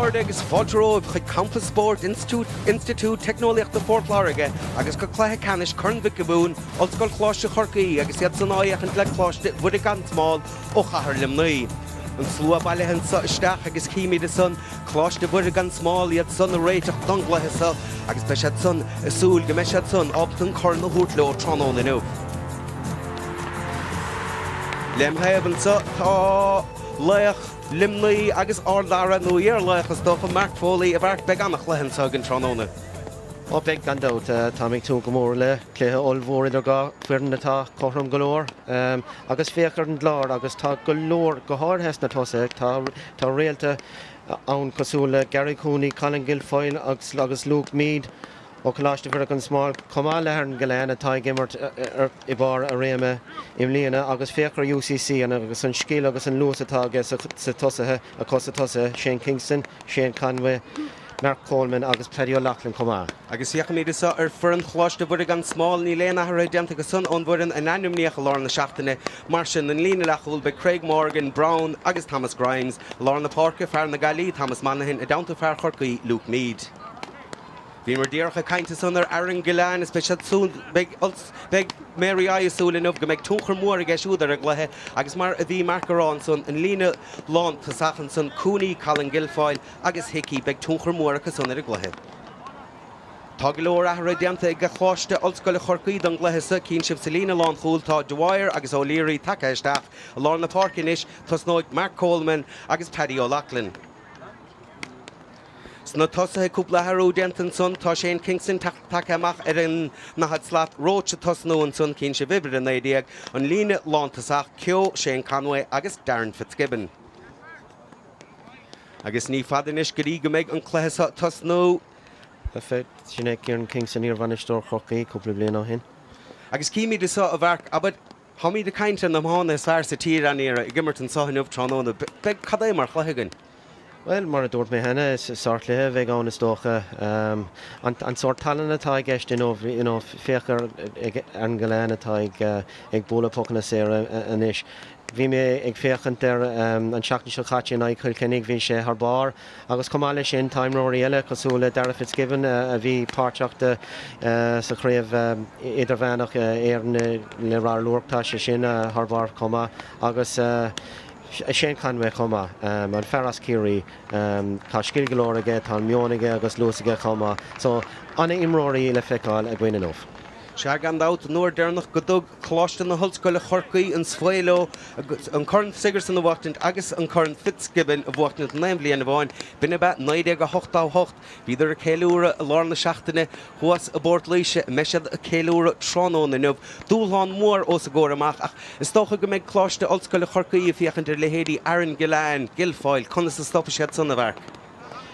Lord agus fodro chuig Campus Sport Institute Technoliacht de Fort Lauriga agus go chluthe canis chun vicabún olscoil chláiste chorcaí agus iad san áíoch an le chláiste bud gan smáil ó chathair limnaí. An slua bailithe sa isteach agus cíimiide san chláiste bud gan smáil iad san a réiteach donglathe sa agus be siad san isúil go me siad san optan chun na hút le ó trónón inniu. Lemhaibn sa tá leach limnaí agus ardara nó iarlachas docha Mark Foley a bhar beag annach lehan sa an trónóna. Ó beag gan dát tá mé tú go mór le cléthe olmhór idir ga fuirin atá chom golóir agus féchar an glár agus tá golóir go háirthes na tosa tá réalta ann cosúla Gary Cooney, Colin Guilfoyle agus Luke Mead ó choláiste bhar an smáil comá leharn go leanna tá gimmart I bar a réime im líana agus féchar UCC agus an scéal agus an luas atá sa tosathe a cosa tosa Shane Kingston, Shane Conway, Mark Coleman agus Paddy O'Loughlin comá. Agus iachmíide sa furan chláiste bud gan smáil ní léana ar déanta go sun ón bhuirin an animníocha lár na seachtaine mar sin an lína lechúil be Craig Morgan, Brown agus Thomas Grimes, lár na Parca fear na Galí, Thomas Manahan a downta fear chorcaí Luke Mead. Bhí mar díorcha cainte san ar Aaron Gillan is beisiad sún beag Mary Ayasúil inmh go méid túchar mór a gceisiúdar a gluthe agus mar a bhí marcarrán san an lína lán tá sachan san Cooney, Colin Guilfoyle agus Hickey beag túchar mór a san ar a gluthe. Tá go leor athra déanta ag go chláiste olscoil chorcaí don gluthe sa cín sibh sa lína lán chúil tá Dwyer agus O'Leary take isteach a lár na Parcinis tá snóid Mark Coleman agus Paddy O'Loughlin. Na tosathe cúpla harú dentan son tá Shane Kingston take amach ar an nachad slaat róte tosnó an son cín se bhibrid an éideag an lína lántasach Kyo, Shane Conway agus Darren Fitzgibbon. Agus ní fadanis gorí go méid an chléthe tosnó a fé sinna Kieran Kingston ar bhanistóir chorcaí cúpla bliana á hin. Agus cíimiide sa a bharc abad thoí de cainte na mhána is fear sa tír an éire I gimmart an sahanmh trónóna be cadé mar chluithegann. Well, mar a dúirt mé henne is sort lethe bheith gáin is dócha an sort talan atá gceist féchar an goléin atá ag bóla pocan na séra anis. Bhí mé ag féchant ar an seachtain seo chaite na chuil cinnig bhí sé th bar agus comáile sin timeróí eile cosúla Darren Fitzgibbon a bhí páirteachta sa chréomh idirbhenach ar le rá luachta sé sin th bar comá agus Shane Conway comá an Ferras Kiri tá sciil go leor aige tá meonaige agus luas aige comá so anna imróí le feicáil a gcuine nómh. Se gan dát nuair dearnach go dug chláiste na hoscoile chorcaí an sfuilo an chun Sigerson a bhhachtint agus an chun Fitzgibbon a bhhachtint naim bliana bháin bine bet 9:08 híidir a céúra a lár na seachtaine chuas a bord léise meisiad a céúra trónón inmh dúlán mór os a ggóir amach ach is tócha go méid chláiste olscoile chorcaí a fiochantar le héadí Aaron Gillan, Guilfoyle chuna sa stoppa siad san a bharc.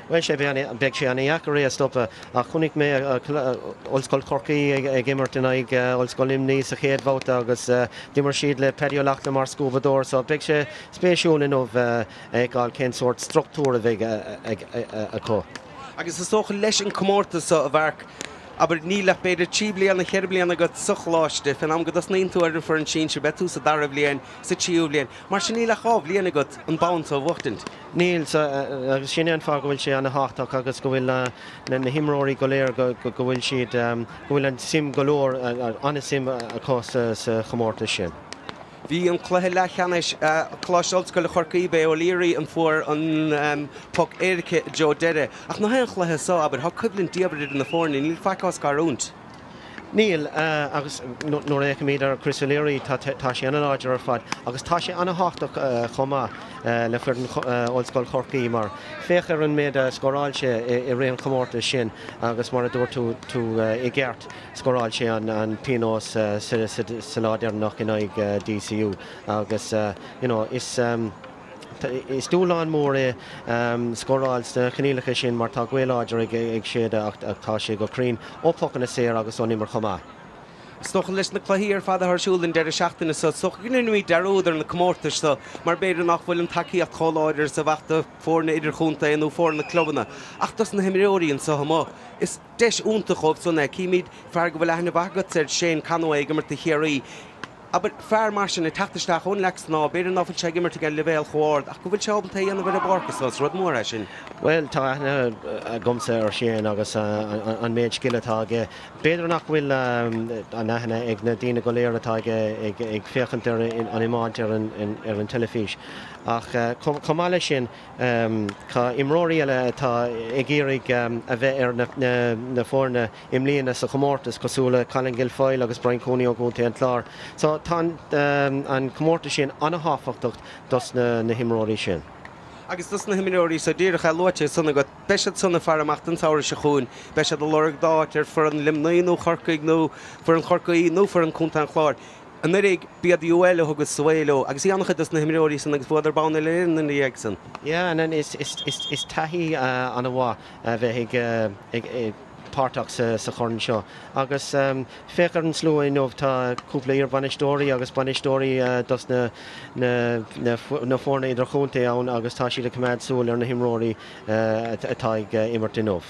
Well, sé beag sé anna jacarí a stoppa a chunig mé olscoil chorcaí ag gimmart in ag olscoil imní sa chéad bhóta agus dimar siad le Paddy O'Loughlin mar scúbadóir so beag sé spéisiúil inmh ag gáil cén sort struchtúra bheith a có. Agus is tócha leis an comórta sa a bharc aber ní le beidir tí bliana cheir bliana go sochláiste fan am go das naonú ar for an sin se betú sa dar blian sa tíú blian mar sin ní le chá bliana go an bounce ó bhachtint. Níl agus sin an fá go bhfuil sé anna háach agus go bhfuil na himróí go léir go bhfuil siad go bhfuil an sim golóir anna sim a có sa chomórta sin. Bhí an chluthe lechanis chláiseolscoile chorcaí be O'Leary an fuór an puc Éirice Joe Dede ach na hen chluthe sa aber thug cuiblinn diabriid na fórna níl feicás garúnt. Níl agus nóair éice míad ar Chris O'Leary tá sé anna láidir ar fad agus tá sé anna háach chomá le fuir an olscoil chorcaí mar féchar an méid scoráilte I réon chomórta sin agus mar a dúir tú I gceart scoráil sé an pinós sa láidearnach in ag DCU agus is dúláán mór scoráil na chanílacha sin mar tá ghuiiláidir ag siad ach tá sé go crín ópócan na séir agus ó nimar chomá. Stocha leis na chluí ar fada thsúlann deir seachtainna sa socha gnuí deúidir na comórtas sa mar beidir nach bhfuil an takeí a choláidir sa bhachta fórna idirchúnta nó fórna clubbanna. Ach tas na himiróíonn sa hamá. Is deis únta chomh sanna cíimiid fear go bhfuil lena bhagad ar Shane Conway go mar de chéirí Aber fear mar sin tatasteach ón lex ná beidir náfuil sé gimmar go levéil chóir ach go bhfuil seábal taí anna bhar a barcas rud mór sin. Well, tá gomsa ar sin agus an méid skilletá beidir nach bhfuil an nahana ag na dtíine go léiretá ag féchant ar an imáid ar an telefís. Ach comáile sin cá imróí eile tá ag géirigh a bheith ar na fórna imlíana sa chomórtas cosúla Colin Guilfoyle agus Brian Cooney ó gúnta an chlár. So tá an chomórta sin anna háfachtacht dos na himróí sin. Agus dus na himimióí sa ddíirecha loite sanna go beisiad sanna fearach an saoir se chuún, beisiad a lorg dáir for an limnaíú chorcaig nó for an chorcaí nó for an cúnta an chláir. An ag bead uile agus suéilo, agus í ancha dus na himimióí san agus bud ar bána leon na ag san. Yeah, and then is tahi an a bhá bheith ag páirteach sa chorn seo. Agus féchar an slúin nómh tá cúpla ar banistóí agus banistóí dus na fórna idir chunta ann agus tá siad a cumad súil ar na himróí atá ag imirtí nómh.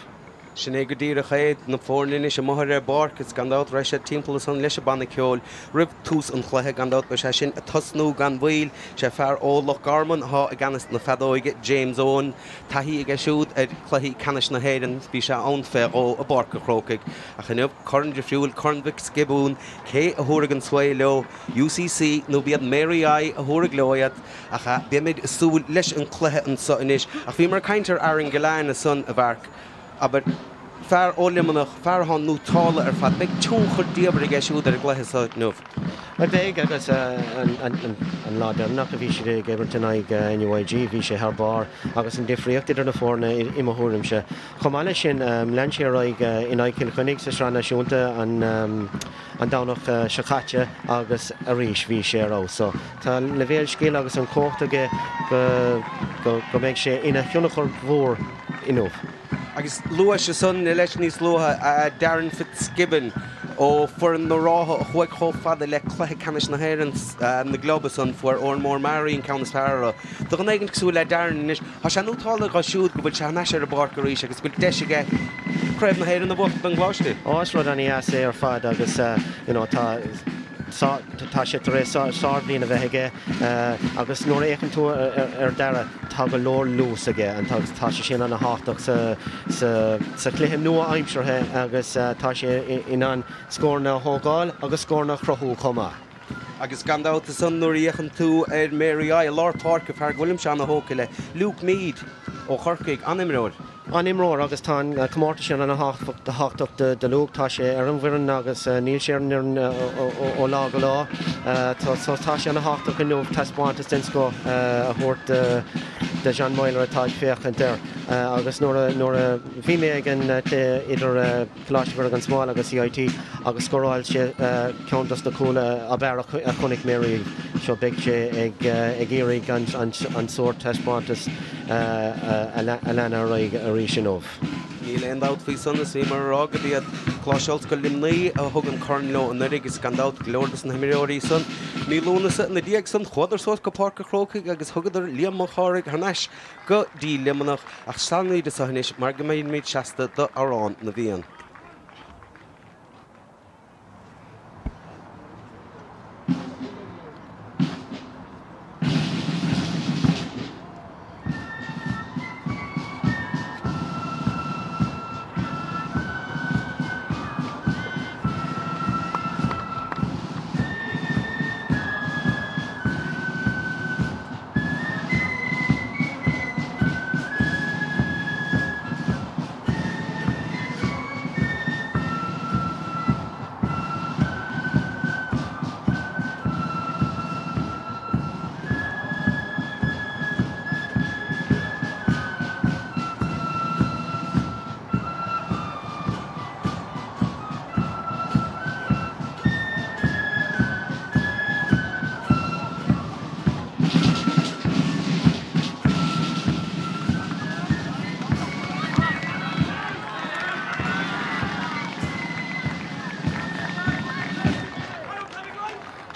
Sinné go dtíre chéad na fórlíine sem mothir barc is gandát reis sé timppla san leis banna ceol, rih tús an chluthe gandát be sé sin a tosnú gan bhil sé fear ó Loch Garman há a ganas na fedóige James Owen, taí ag siúd ar chluí canis na héan bhí sé anfé ó a barca chrócaig a chinneamh corn de friúil cornvic skibún, cé a thuair an suéilo, UCC nó bíad Mary I a thuair glóiad a cha bíimiid súil leis an chluthe an sois a bhí mar caiintear ar an goláin na son a bharc. Aber fear ólimanach fearhan nó tála ar fad, beag tún chur díobhar ag siúd ar gluthe sa nómh. Beg agus an ládernach a bhí sé Geberton ag NUIG, bhí sé thbar agus an difriocht idir na fórna i mthúrim se. Chomáile sin lean sé ag in aiceil chunig sa srána siúnta an dánach sechaite agus a ríis bhí sé rá. So tá levéil scéal agus an cócht aige go méid sé ina thionnachar mhór inmh. Agus lua se son leis níos lutha a Darren Fitzgibbon ó for an rátha a chuig chófada le chluthe canis na héan na Globason fuair Ormór Mary in Counties Para. Do an éigen sú le Darren is ha se nútála go siúd go bfuil se neis ar a barcarí agus bfuil deisige creibh na héan na bhcht an gláiste. Ás rud an sé ar fad agus tá sé tar rééis sáblín a bheitige agus nóair échan tú ar deire tá go leor lús aige an tá sé sin anna háach sa chluim nua aimimseirthe agus tá sé inan scórna thógáil agus scórna chrothú comá. Agus gandát a san nóair échan tú ar Mary I a Lord Park a fear William seanna hócaile, Luke Mead ó chorcaig animróir. An imróir agus tá cummórta sin anna háach de lúg tá sé ar an bhhuian agus níl sé ó lá go lá. Tá sé anna háach go nómh taispáintas den sco a thuirt de Jean Moyler atá féchant ir. Agus nóair a bhí mé an idir Coláisteoir an smáil agus CIT agus scoráil sé ceantas na cúla a bhar a chunig Mary seo beag sé ag éirigh an sór taispáintas a lena a rí sin ómh. Níl endát fao sanna sí mar rága bíad chláisealt go limnaí a thug an cornló an nurig is gandát glóirdas na himimióí san. Ní lúnasa na díag san chuidir sót go páca chrócaig agus thugadidir líam cháraigh thneis go dí limanach ach sannaí de sahanis mar go méid méid seasta do árán na bhíon.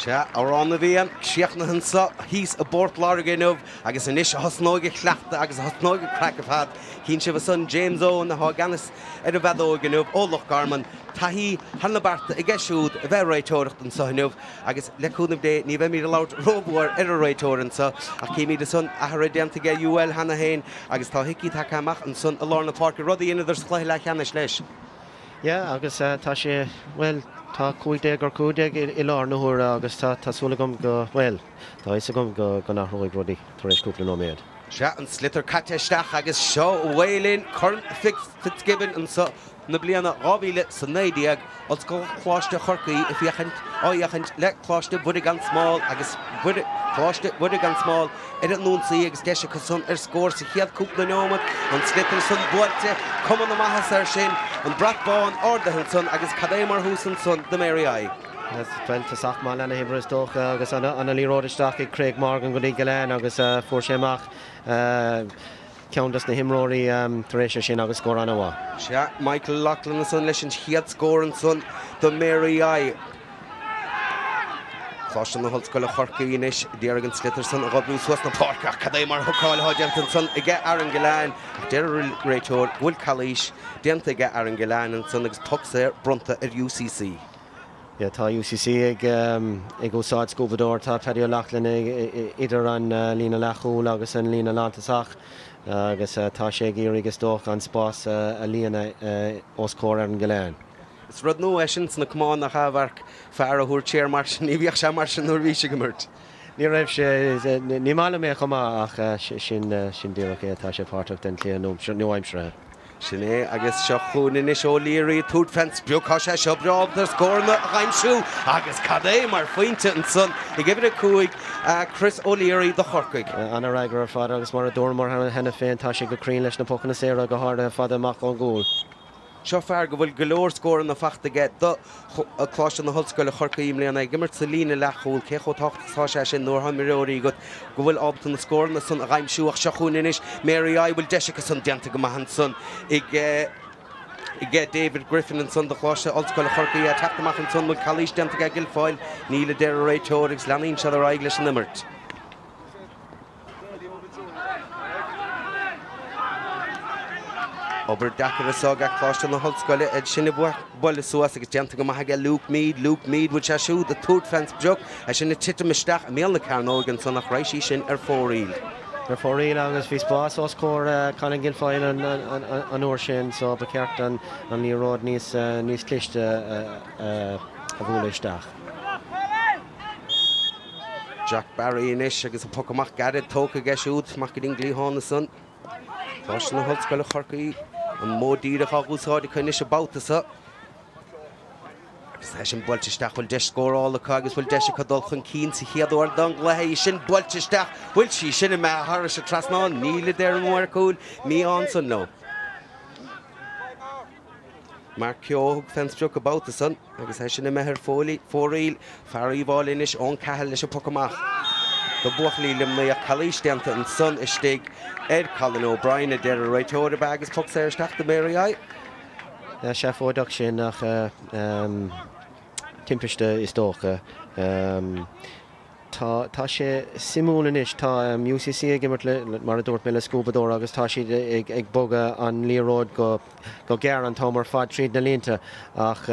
Se árán na bhíon siachna hansa hís a bort láganmh agus in isis hasnóige chleachta agus hasnóige cracafhad cín si san James Owen na ganas ar a bheadóganmh ólach garman taí hanna barta I gceisiúd a bheith réiteoireacht an sainmh agus leúnmh dé ní bheith mí lát róbúir ar a réiteoiransa a céimi de sun a rédéanta ge UL hena hain agus tá hicí takeach an sun a Lorna Park rudí ionidir chluil le cheannis leis. Yeah, agus tá sé well tá cúideag ar cúideag I lár na húra agus tásúla gom go well tá is gom go nachróid rudí tar éis cúpla nóméad. Se an slitar cateisteach agus seo bhélinn chun Fitzgibbon an sa na bliana ábhíle san 90 als go chláiste chorcaí I fiachant áiachant le chláiste bud gan smáil agus chláiste bud gan smáil ar an núnsaí agus deise go sun ar scór sa chiad cúpla nómad an slitar san buaite cuman na maithas ar sin an bratbáin ordahan sun agus cadémar húsan sun de Mary Eye. Well tasach má lena hebras doch agus anna líróisteach I Craig Morgan go dtí goléin agus fuair séach ceantas na himróí tar éis sin agus scór anna bhá. Se Michael Loughlin na sun leis an chiad scór an sun de Mary Eye. Cláiste na hoscoile chorcaí inis déargan slitar san a gobnú suas na parca cadé mar thuáil háideantan sun I gceith ar an goláin deir réiteoir bhfuil chalíis déanta I gceith ar an goláin an sun agus tusa brunta ar UCC. Yeah, tá UCC ag úsáid scúbadóir tá Paddy Loughlin idir an lína lechúil agus an lína látasach agus tá sé géirí agus dóch an spás a líana oscóir ar an goléin. Is rud nó éisins na cumán nach chahharc fear a thuair tíir mar sin ní bhíoh sé mar sin nuair bhí sé go mirt. Ní raibh sé ní mála mé chumá ach sin díach tá sé páirteach den cléan nóimsre. Sinné agus seo chuúna is ólíirí túd fens beá sé seo breáb ar scórna a chaimsú agus cadé mar faointe an sun I gibir a cúig Chris O'Leary do chorcaig. Anna raigur ar fada agus mar a dúmar hena féin tá sé go crín leis na pocanna séra go háda fada amach an gúil. Seo fear go bhfuil golóir scóir na fachta get do chláiste na hoscoile chorcaí mléana gimmert sa lína lechúil chéchotáchtá sé sin nóir hamiróí go bhfuil ábta na scóir na sun a ghaimsúach seo chuúnis Mary Eye bhfuil deise san deanta go mahan sun I gé David Griffin an sun de chláiste olscoile chorcaí a teachtamach an sun bhfuil chalís deanta go gilfáil níla deir réiteórigs leanaín se a raig leis an imirt. Obair dachar asága chláiste na hoscoile ed sinna bula suas agus deanta go maithaige Luke Mead bhfuil se siúd a túd fens beag a sinna titamisteach a méalna carnógan san nach réisí sin ar fóríl. Ar fóríl agus bhí spás oscóir chuna gilfáil an uair sin so ba ceart an líród níos cliste a bhúlaisteach. Jack Barry inis agus a pocamach garid tóca geisiúd mac go dtín glíhána san. Chláiste na hoscoile chorcaí an módíire chaúsáide chuine se bátasa. Agus é sin builteisteach bhfuil deis scórála agus bhfuil deise cadul chun cín sa chiaadúir don lethe sin builteisteach bhfuil sí sinna me thar se trasná níla déir an mór cúil mí an san nó. Mar ceothg fensbreach go bátasa agus é sinna methir fóríl fearí bháil inis ón caitheil leis a pocamach. Go buachlílim na a chalís deanta an sun istig Colin O'Brien a deir a réiteóir agus tug sé isteach de Mary Eye. sé fóideach sin nach timpiste is dócha. Tá sé simúlan is tá UCC gimmert mar a dúirt mé le scúbadóir agus tá siad ag boga an líróid go gear an támar fad tríd na línta ach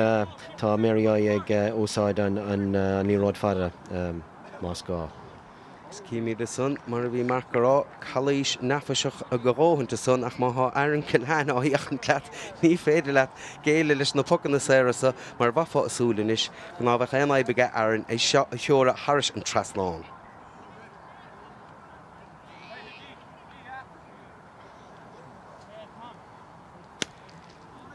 tá Mary Eye ag úsáid an líróid fada Moscow. Cíimi de sun mar a bhí marcará chalís nafaseach a goróhananta sun ach má airan cinhéin áíoch an cleat ní féidir leat géile leis na pocanna séirasa mar bhafa asúlanis go ná bheith chéanaid beige airan é seo a teora Harris an trasláin.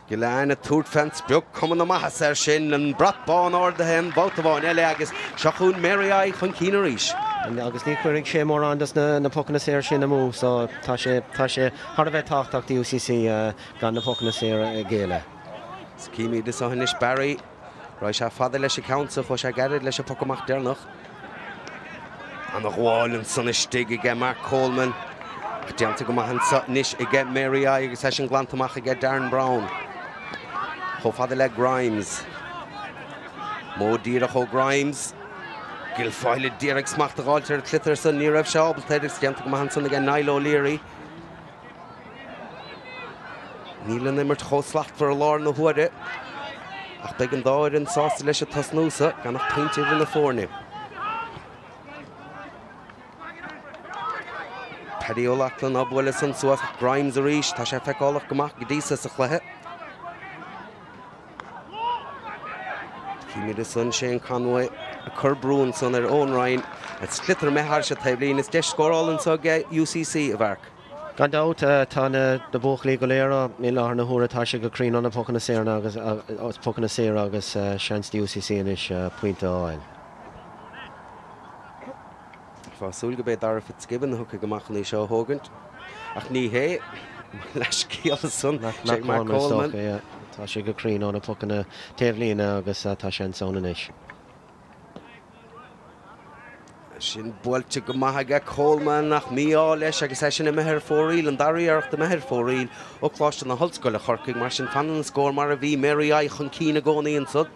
Gilein a túd fens beag cuman na maithas ar sin an bratbáin ordaithe bátabháin eile agus seachún Mary Eye chun cína arís. agus ní chuirigh sé mór andas na pocanna séir sin na mú, so tá sé har a bheith táchtach UCC gan na pocanna séir a géile. Cíimi de sahanis Barry, roi se fada leis a countsa chu sé garid leis a pocamach déirnach. An a gháil an sanna stig i gceith Mark Coleman. Deanta go maithan níos i gceith Mary Eye agus é sin glantamach i gceith Darren Brown. Cho fada le Grimes. Mó díra cho Grimes. Gilfoyle Derek smacht the alter Clitterson near of Shaw, Tedrick Stent Manson again, Nilo Leary. Neil and Nimmert Hoslacht for a Lorn the Hoode. Ach big and dog in sauce leisure Tasnusa, can have painted in the forney. Paddy O'Loughlin of Willison, so Grimes a reach, Tasha Fekol of Gamak, Gedisa Saklehe. Kimi the Sun, Shane Conway, a curb ruin son their own Ryan. It's Slitter Meharsha Tableen, it's Dish score all and so get UCC of Arc. Gan out tána de bóchlí go léire ní láthna thuaire tá sé go crín anna pocanna séarna agus pocanna séar agus seans the UCC inis puinte áil. Fásúil go bheith dar Fitzgibbon hook go machna seo Hogant. Ach ní hé leis cíal son Mark Coleman. Tá sé go crín anna pocanna taobhlína agus tá sé an son inis. Sin builte go maithaige Coleman nach míá leis agus é sin methir fóríil an daríarach de methir fóríil ó chláiste na Holscoil a chorcaigh mar sin fanan scór mar a bhí Mary I chun cína gcónaí an sud.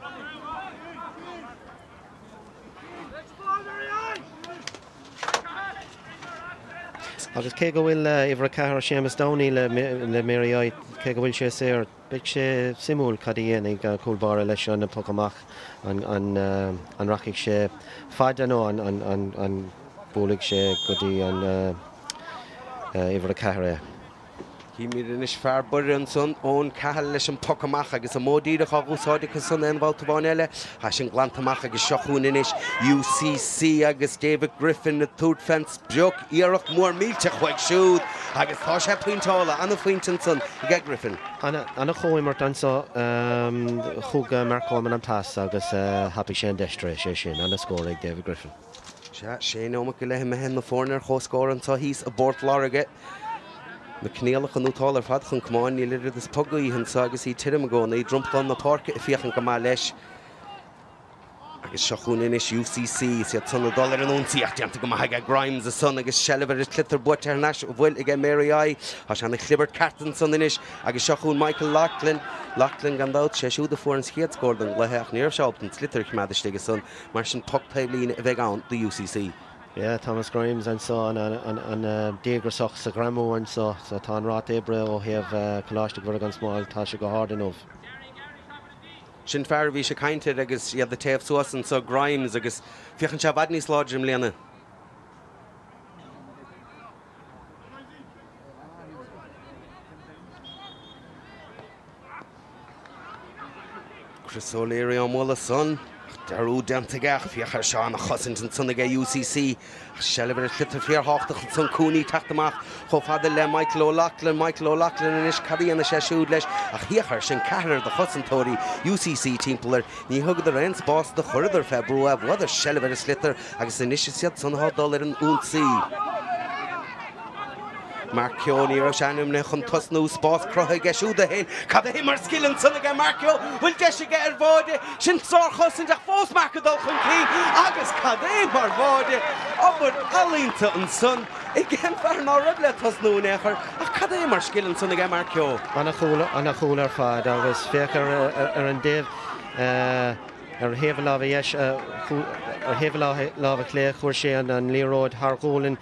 Agus cé go bhfuil ihar cethir Seamus Downey le Mary I cé go bhfuil sé séir bit sé simúil cadíon ag cúlbára leis an pocamach an rachaigh sé fada nó an búlaigh sé go dtí an ihar cethir. Hí in is fear buir an son ón cahall leis an pocamach agus a módíad a chaghúsáide son an bhálta bháin eile a sin glantamach agus seochún inis UCC agus David Griffin na Toot Fence beag iarach mór mílte chuig siúd agus tá sé puintála anna faointin son I get Griffin. Anna choimart ansá chuga Mark Coleman an pass agus happy sé an deistre sé sin anna scóraigh David Griffin. sé nómach go leithe hen na fórnar chóscóir antá híos a bort láige. Na cnéalach an útáil ar fad chun cumáin ní lidir is pogaí han agus í tirim gcóna í drumplan na parca I fiochan go má leis. Agus seochún inis UCC siad son $1 an únsaí deanta go maithaige Grimes a son agus Shelliver is clitar buit ar nas bhfuil ige Mary I a seanna Clibbert Carton son inis agus seochún Michael Loughlin gandát sé siúd a fór an schiad scór don gletheach níor seáltan slitar chmeadaiste son mar sin poc taobhlín a bheith ann the UCC. Yeah, Thomas Grimes and so on Deirdre Soch sa Gramo and so tá an rát ébre ó heamh choláiste go an smáil tá sé go hard enough. Sin fear bhí sé cainte agus iad the taobh suasan so Grimes agus fiochan se bhad níos láidir im léana. Chris O'Leary an móla son. Darú deanta gach fiachar seán a chosint an sunna UCC. Shelliver is clitar fríor háchtach an sun cúnaí taachtamach cho fada le Michael O'Loughlin in is cadíanna sé siúd leis a chiachar sin cethir de chosantóirí UCC timpplair ní thugad a réns bás de chuidir febrú a bhd Shelliver is clitar agus inis siad san $1 an únsaí. Marcio ní ra seanum le chun tosnú spás crotha geisiúda hain cad a mar skillan san aga Marcio bhfuil deisige ar bháide sin sárchosin ach fós macadal chun cí agus cad mar bháide aber alínta an son I gcéim fear ná rud le tosnú nechar ach cad mar skillan san aga Marcio. Anna chúl ar fad agus féachar ar an déobh ar heamh lábha clé chuir sé an líróid Hargólin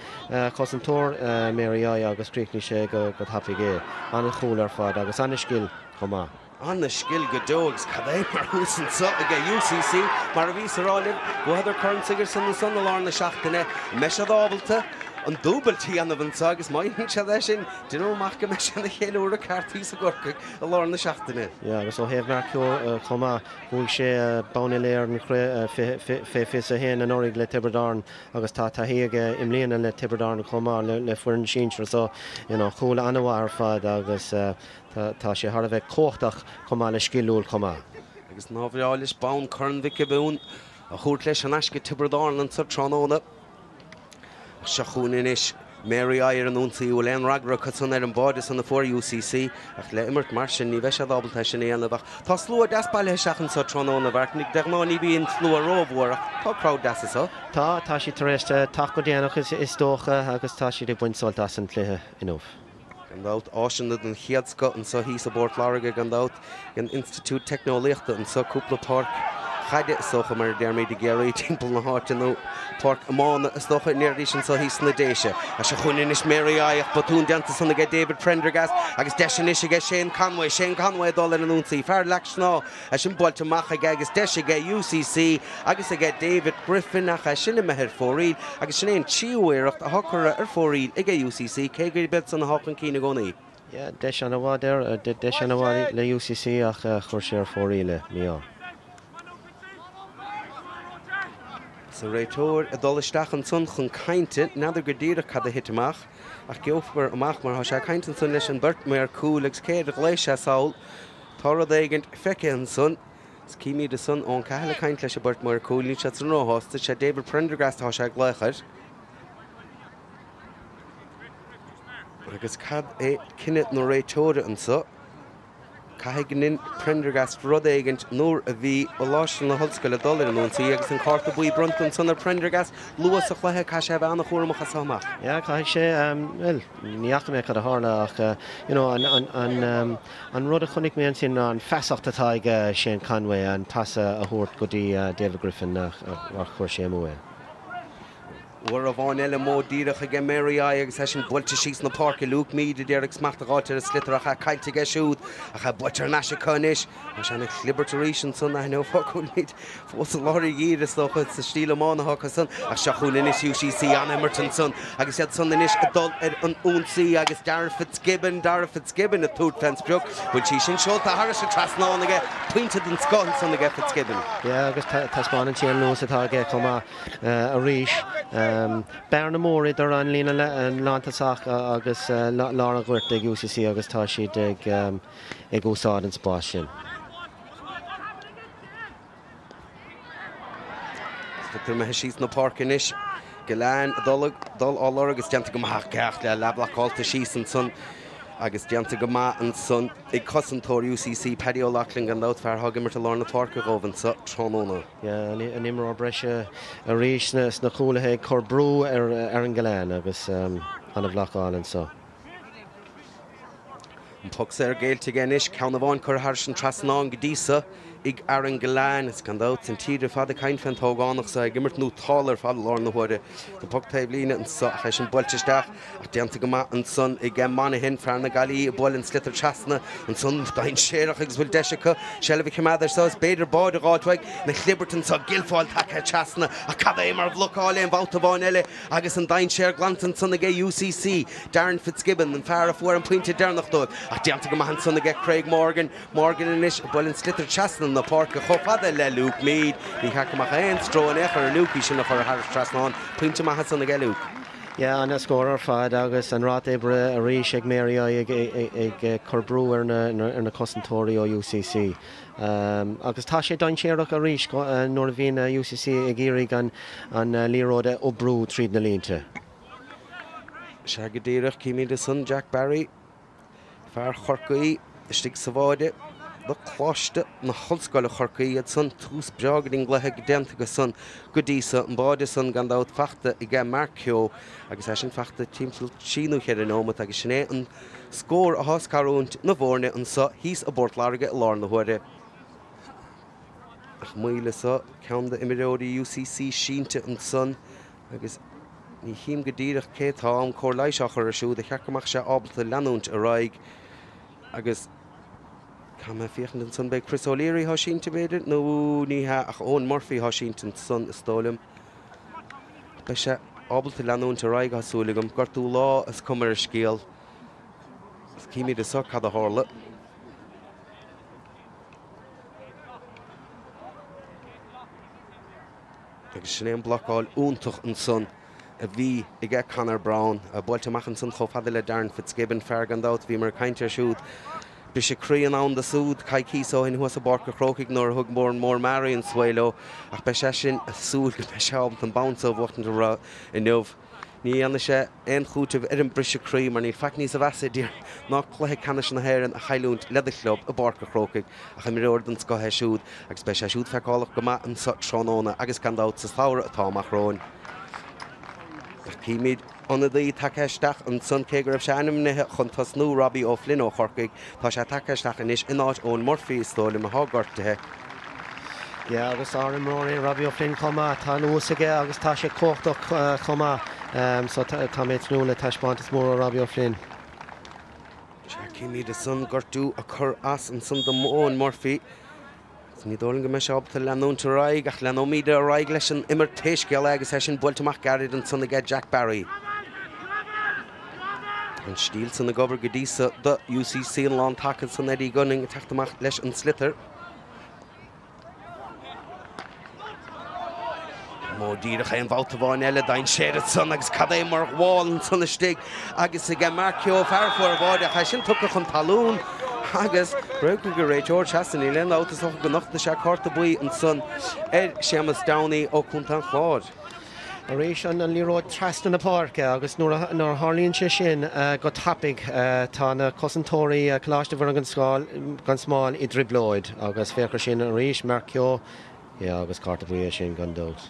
chus an tóir Mary I agus críicní sé go hapaigé anna chúl ar fad agus anna scill chumá. Anna scill go dógus cad mar húsan so aga UCC mar a bhís aráilin go hadidir chun sigur san na son lá na seachtaine meis a dábalta an dúbaltí anna bhain agus maithn se é sin duine amach go me sin na chéúra cartíí a gorcaigh a lá na seachtaine. Ja, agus ó heamh Marcio chumá bhfuil sé bána léir an fé a héan an óigh le Tiberdarn agus tá taíige im léana le Tiberdarn chumá le fuair sínsre so chúla anhhar fad agus tá sé har bheith cóchtach chumá le scilúil chumá. Agus nábhreális bán chunmhice bún a chuirt leis an eisce Tiberdarn an sa tróna. Seachún inis Mary I an únsaí bhfuil an ragra chusan ar an báide san na fór UCC ach le imirt mar sin ní bheith sé dábalta sin éanamh tá slú deaspaile seachan sa tróna bhart nig deagnáí bhíon slú a rómhór tá crowd deasa. Tá sí tar éiste tá go déanach is dócha agus tá si d buinsáil as an chluthe inmh. Gandát áisiad an chiadsco an sa hí sa bort láige gandát an Institút Technolíochta an sa cúpla park chaide socha mar dermid Gary timple na hart no park amon stocha near edition so he's na déise a se chunin is Mary ach batún danta son get David Prendergast agus deisinis get Shane Conway dollar an unsi fair laxno a sin bolte macha agus deisi get UCC agus get David Griffin ach a sin me her foril agus sin chiwir of the hocker foril ige UCC kegri bits on the hocken kina goni. Yeah, deis an bhá there, deis an bhá le UCC ach chuir sé ar fóríle míá. So réitóir a dolisteach an son chun cainte, nadidir go dtíreach cad a hit amach, ach geofar amach mar sé cainte an son leis an burt mé ar cúil agus céad a léis sé saoil, tára dégant feice an son, cíimi de son ón caile caint leis a burt mar cúil ní sé an róhásta sé David Prendergast tá sé gléchar. Agus cad é cinnet nó réitóire an so, Cahiganin Prendergast rud éigent nóir a bhí bhláiste na hoscail a dul an únsaí agus an carta buí bruntan son Prendergast luas a chluithe cai sé bh anna chuirmach a samach. Ja, caithfidh sé, well, níach mé cad a tharla ach, you know, an rud a chunig mé an sin an feasacht atá ag Shane Conway an tasa a thuirt go dtí David Griffin ar chuir sé mú. War a bháin eile mó díreach ag Mary agus sin builte síos na park Luke Mead déireg smachtaáte a slitarach a cailte ag siúd a cha buitar na se conis a sena libertaration son a nó focail míid fós a láirí gíad is docha sa stíle mánacha son a seachún inis UCC an Emerton son agus iad son inis adul ar an únsaí agus Darragh Fitzgibbon a túd fensbreach bud sí sin seolta Harris a trasnáin aige pointed an scon son aige Fitzgibbon. Ja, agus tasmáin tí an nós atá aige chuma a ríis. Bear na mór idir an lína an lántasach agus lára ghuirt ag UCC agus tá siad ag úsáid an spás sin. Futar me síos na park inis go lean dul álar agus deanta go maith ceach le leblacháilta síos an son agus deanta go maith an son ag cosantóir UCC Paddy O'Loughlin an lát fear hagamir a lárna park a gábhan sa trónóna. Ja, an imar breise a ríis na chúlathe corbrú ar an galáin agus an a bhlacháil an so. An pug sé ar géilte géis ceanna bháin chur harsin trasnán go dísa ag ar an galáin is gandát an tíidir fad a cain fan tógánach sa gimmert nó tálar fad lárna huide the pug taobh lína an so a sin builteisteach ach deanta go maith an son ag mana hin fear na galí a bhil an slitar trasna an son dain séireach agus bhfuil deisicha sela bhí cemadidir sa beidir báid a gáithaig na chliberton sa gilfáil take trasna a cad é mar bhlocáil an bhauta bháin eile agus an dain séir glantan son ag UCC Darren Fitzgibbon an fear a fuair an pointe dearnach dóibh ach deanta go maith an son ag Craig Morgan inis bhil an slitar trasna na park a chofada le Luke Mead ní chacamach ein stró an echar a Luke sin nach ar Harris Trasnán pointe maith son ag Luke. Ja, an a scórar fad agus an rát ébre a ríis ag Mary ag corbrú ar na cosantóirí ó UCC. Agus tá sé dain séireach a ríis nóir a bhíon UCC ag iarraigh an líróide ó brú tríd na línte. Se go dtíireach cíimi de son Jack Barry fear chorcaí istigh sa bháide the cloiste na hoscail a chorcaí son tús beagad in gluthe go déanta go son go dísa an báide son gandát feachta i gceann marcio agus é sin feachta tíimsúil síú chéad an ómat agus sinné an scór a thoscarúint na bhórne an sa híos a bort láige lár na huide. Ach muile sa ceann de imimeóí UCC sínte an son agus ní hím go dtíireach cétá an cór leiseachar a siú de cheacamach sé ábalta leanúnt a raig agus Cam fiochan an son be Chris O'Leary há sínte beidir nó níthe ach ón Murphy há sínte an son is tólim. Bei sé ábalta leanúnt a raig a súlagam gortú lá is cumar a scéal. Is cíimi de so cad a hála. Agus sin éon blocáil úntach an son a bhí i gceith Conor Brown a builte amach an son chomh le Darren Fitzgibbon fear gandát bhí mar cainte ar siúd. Bhí sé crían ann de súd cai císó in huas a barca chrócaigh nóir thug mór marí an swailo ach be sé sin a súl go be seábalt an bounce bhachtan do ra in nuamh. Ní anna sé ein chútah ar an brise crí mar ní feic níos a bheasa dír ná chluthe canis na hhéireann a chailúnt lediclub a barca chrócaigh a cha miróir an scothe siúd agus be sé siúd feicálaach go maith an sa trónóna agus gandát sa tára atá amachróin. Cíimiid an dí takeisteach an son cégur ab se animnithe chun tasnú Robbie O'Flynn ó chorcaigh tá sé takeisteach inis ináid ón Murphy stólim a hágartathe. Yeah, agus áim róí Robbie O'Flynn comá tá nuasaige agus tá sé cóchtach comá so tá méid núla taiispáintas mór Robbie O'Flynn. Cimí de sun gortú a chur as an sun do món Murphy. Ní dóling go me se opta leanúnta raig ach leanómíide a raig leis an immer téisceal agus é sin builteach garid an sunna ge Jack Barry. An stíl san na gobar go dísa do UCC an lán takead san Eddie Gunning teachtamach leis an sliotar. Módíireach an bhálta bháin eile dain séad san agus cad é mar gháil an sunna stig agus i g marcio fearfuar bháide a sin tucha chun talún agus breú go réid George Hassan í len átas go nachta se carta buí an sun séamas Downey ó chunta chláid. A rééis an líró trastan na páirce agus nóair hálíonn sé sin go tapig tá na cosantóirí chláiste bhar gan smáil i driblóid agus féchar sin a rééis marcio agus carta buí sin gan dós.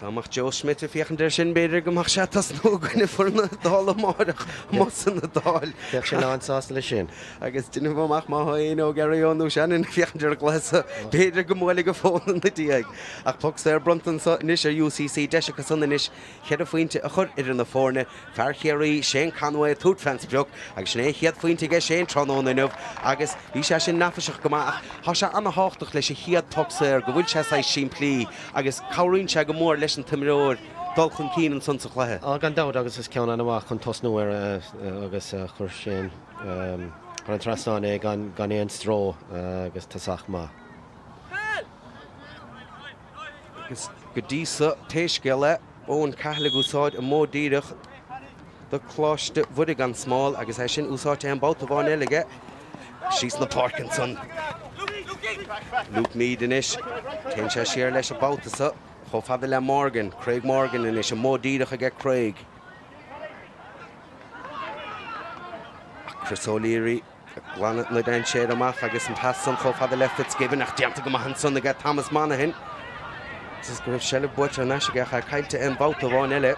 Táach Joe Schmidt a fiochan der sin beidir go mar se tas nó goine funa dála máach má san na dáil. Feach sin ansásta lei sin. Agus duine bhach má haon ó garíonú seanan fiochandir glasa beidir go mhála go fóna na díag. Ach pug sé brontan níos ar UCC deise go sanna níos chead a faointe a chur idir na fórne fearchéirí sé Conway tút fansbeog agus sné chiad faointe ge sé trónónmh agus bhí sé sin nafaseach go há se anna háach leis sé chiad tosair go bhfuil se sin plí agus choiríonn se go mór leis an timróir dul chun cían an sunsa chluthe. Gan dád agus is ceann anna bhach chun tosnúir agus chur sin an trasnána gan éon stró agus tasach má. Agus go dísa téisceile ón caithla úsáid a módíireach do chláiste bhuidig an smáil agus é sin úsáte an báta bháin eilige síos na Parkinson. Luke Mead inis ten sé siar leis a bátasa cho fada le Morgan, Craig Morgan inis a módíireach a get Craig. Chris O'Leary glanat na den séad amach agus an passan cho fada le Fitzgibbon ach dianta go mahan son a get Thomas Monaghan. This go raibh sele buit an aisigeach a caiilte an báta bháin eile.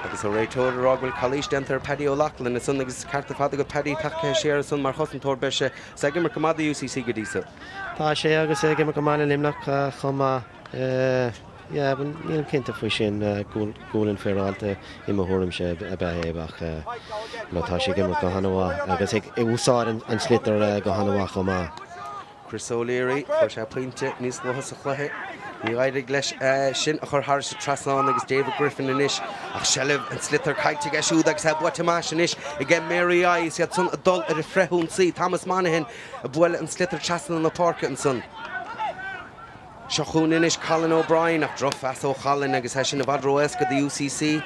Agus a réitóir rághfuil chalís dentar Paddy O'Loughlin is sun agus carta fada go Paddy tacha séar sun mar chosantóir beise sa gimar cumada UCC go dísa. Tá sé agus é gimar gomána limnach chumá níl cinnta faoi sin gúlann féráilta i mthúrim sé a behéach tá sé gimar go hanamhá agus ag úsáid an slitar go hanamhá chumá. Chris O'Leary chuir sé pointe níos luchas a chluthe. Ní gaiidir leis sin a chur thar sa trasán agus David Griffin inis ach sellh an slitar caiite a siúd agus heb buitimás inis i g Mary Ice iad sun a dul ar a freithún sí Thomas Monaghan a bhfuil an slitar trasan na parca an sun. Seachún inis Colin O'Brien ach droch fas ó Colin agus é sin a bhadró esca de UCC.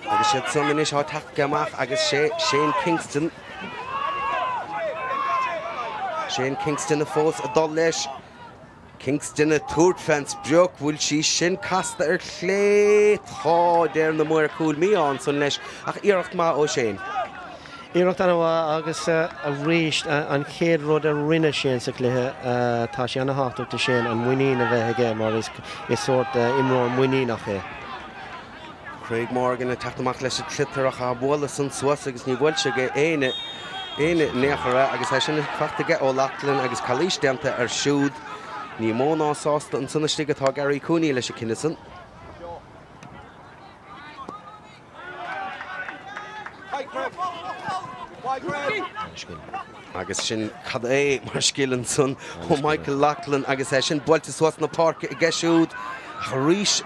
Agus siad sun inis á tacht gamach agus Shane Kingston. Shane Kingston a fós a dul leis. Kingston a túirt fans breog bhfuil sí sin casta ar chlé tá déir na mór cúil míán san leis ach iirecht má ó Shane. Iirecht anna bhá agus a réist an chéad rud a rinne sin sa chluthe tá sé anna háachta sin an muoín a bheith aige mar is sort imróir muoí nach é. Craig Morgan a teachtamach leis a clitarach a bhla san suas agus ní bhfuil se go éine néachara agus é sin fachtaige ó Lachlan agus chalís déanta ar siúd ní mó násásta an sunna stig atá Gary Cooney leis a Kinnison. Agus sin cad é mar scillan sun ó Michael Lachlan agus é sin builte suas na parca i gceisiúd rís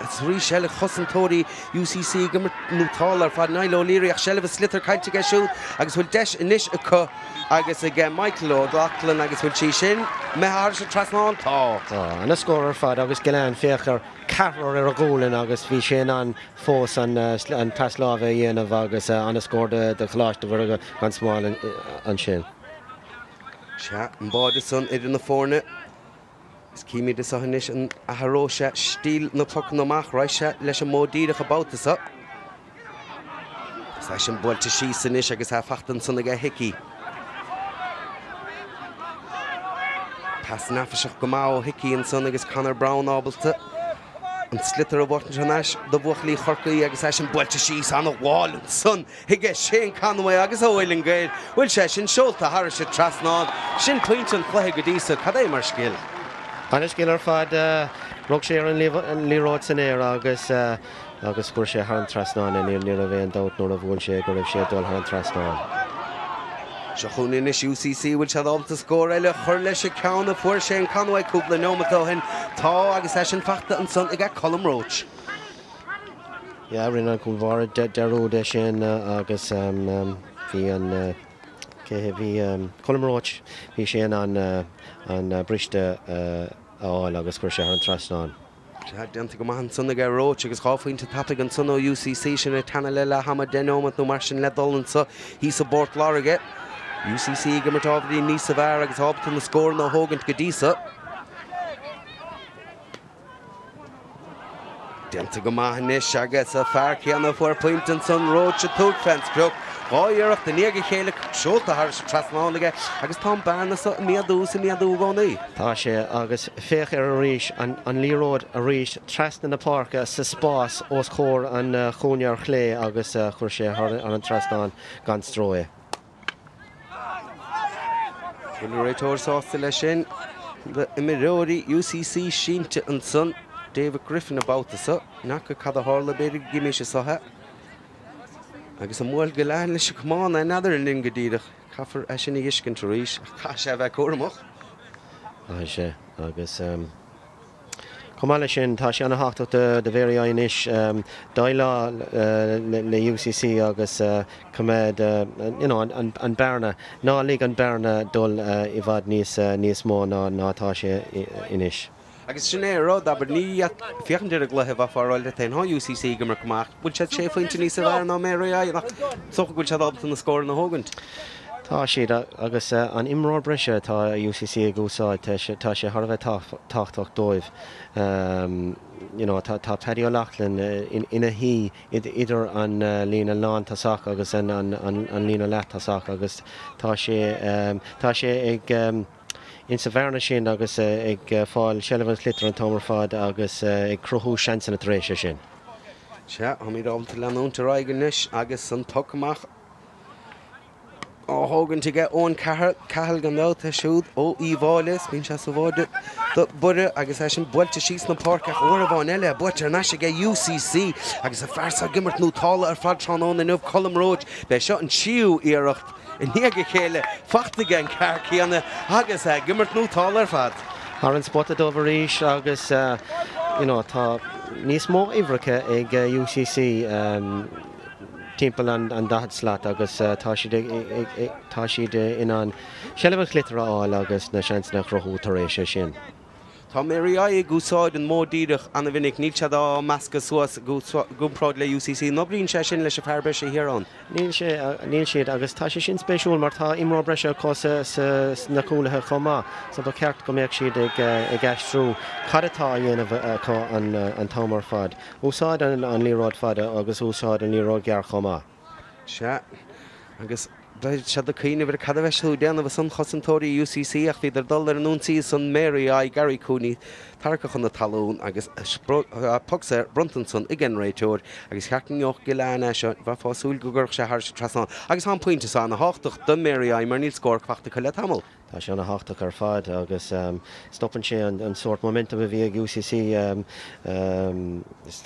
eile chosantóirí UCC gimar nútáil ar fad Niall O'Leary ach sellh slitar caiite gceisiúd agus bhfuil deis inis a chu agus i g Michael O'Loughlin agus bhfuil sí sin methar se trasnáil tá. Anna scóir fad agus geán féchar carróir ar a ggólann agus bhí sin an fós an pasláh dhéanamh agus anna scóir de chláiste bhar gan smáil an sin. Se an báide san idir na fórne. Is cíimi de sahanis an athróise stíl na tucan amach roise leis an módíireach a bátasa. Sa sin builte sí sanis agus a fachtan sanna go hickey. Pas nafaseach go má ó hickey an son agus Conor Brown ábalta. an slitar a bhortan Jonas do bhuachlí chorcaí agus é sin builte síos an bháil sun hiige sin Conway agus óhfuil géir bhfuil sé sin seolta thar sé trasnáin sin puinte an chluithe go dísa cad é mar scil. Anis gil ar fad rug sé an líróid san éir agus chuir sé an trasnáin in ní a bhéon dát nó a bhfuil sé go raibh sé dul an trasnáin. Se chuúin is UCC bhfuil se dábta scór eile chuir leis sé ceanna fuair sé an Conway cúpla nómatóhin tá agus é sin fachta an son ag Colm Roach. Ja, rinne go bhar deú de sin agus bhí an bhí Colm Roach bhí sé an briste áil agus chuir sé an trasnáin. Deanta go maithan sunna go Roach agus cháfuointe tapig an son ó UCC sin é tanna le hama denómat nó mar sin le dolan sa hí sa bort láige. UCC go mar tábhí níos a bhar agus hábta na scór nó hógant go dísa. Deanta go maithanis agus a fear ceanna fuair puint an son Roach a túg fence beag. Gáireacht den níag chéile seolta thar trasnáige agus tá bearna sa miadú gánaí. Tá sé agus féch ar a ríis an líróid a ríis trasna na parca sa spás os chóir an chúnear chlé agus chuir sé ar an trasnáin gan strói. Bhfuil réitóir sásta lei sin imiróí UCC sínte an son David Griffin abáta sa nach go cad a hála beidir gimise sathe. Agus an mhil go lein leis cumána nadidir an lin go díireach caafar é sin iscin taríis cha sé bheith cuaramach. Tá sé agus Comáile sin tá sé anna háachta de bhéir aonis dáile le UCC agus cumad an bearna ná lí an bearna dul I bhd níos mó nátá sé inis. Agus sin é rád aber ní fiochan de gluthe bh fáráil tain há UCC go mar goach, bhfuil sé sé faointe níos a bhar ná mé nach socha bhfuil se dábta na scóir na hógant. Tá siad agus an imráir breise tá UCC a gúsáid tá sé thbheith táchtach dóibh. Tá Paddy O'Loughlin ina hí idir an lína lán tasach agus an lína leat tasach agus tá sé ag in sa bharna sin agus ag fáil sellefans litar an tomar fad agus ag cruthú seansan na tréise sin. Se, ha mí dábta leanúnta raigenis agus an tucamach hágann te get ón cahall gan dáta siúd ó íháilis bín se sa bháide do bure agus é sin builte síos na parca uair bháin eile buite ar neise ge UCC agus a fearsa gimmart nó tála ar fad tránón in Colm Roach be seo an siú iirecht in níige chéile fachtaige an carcíanna agus gimmart nó tála ar fad. Ar an spot dómh ríis agus tá níos mó ihreacha ag UCC timppel an dahad slaat agus tá siad in an sellefans litar áil agus na seansna chruthú tar éis sin. Tá Mary ag gúsáid an módíireach anna bhinnic níl se dá measca suas gúmpráid le UCC nó bríonn sé sin leis a fear breise hiarán. Níl siad agus tá sé sin spéisiúil mar tá imrá breise cosa na cúlathe chomá sa ba ceart go méid siad ag gaistrú chadatá dhéanamh an tomar fad. Úsáid an líróid fada agus úsáid an líróid gear chomá. Se agus se do cíine bhar cad bheitú déanamh san chosantóirí UCC ach bhí dul ar anúnsaí san Mary Gary Cooney tarcha chun na talún agus pugsa Bruntonson i gin réiteúir agus chearcinneoch go leanna seo bh fáúil go ggurch sé thar trasán. Agus há puinte san na háach do Mary mar níl scór chfachta chu le tamil. Tá sé anna háach ar fad agus stoppan sé an sort momentum a bhí ag UCC is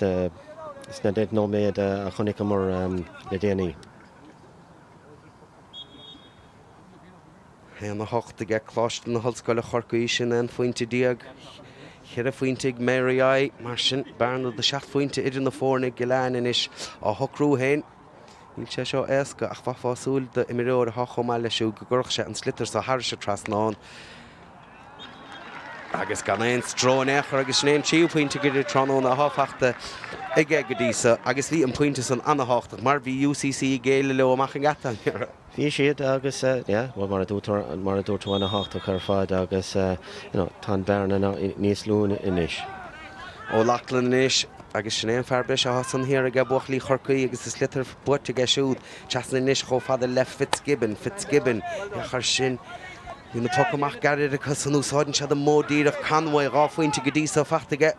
na déad nóméad a chunig mar le déanaí. Na háachta ge chláiste na hallscoile chorcaí sin an foiointe díag chear a foiointe Mary mar sin bearna de 6 foiointe idir na fórnig go lean inis á thocrú hain. Níl sé seo éasca ach bha fásiúil de imireoir a chomáile siú go gurch sé an slitar sa thar se trasnáin. Agus gan éon strón éachar agus snéim tíú pointe gurí tránón a háfachta ag go dísa agus bhí an pointe san anhaachta mar bhí UCC géile le amach an gatan. Bhí siad agus mar a dúirú anna háach ar fád agus tá bearna níos lún inis. Ó Loughlin inis agus sinnéon fearbris a san hir a g buchlí chorcaí agus is litar buirte ge siúd teasna inis cho fada le Fitzgibbon chur sin hí na tucamach garir a cos an úsáidin se a módíireach Conway ráfuointe go dtí sa fachtaige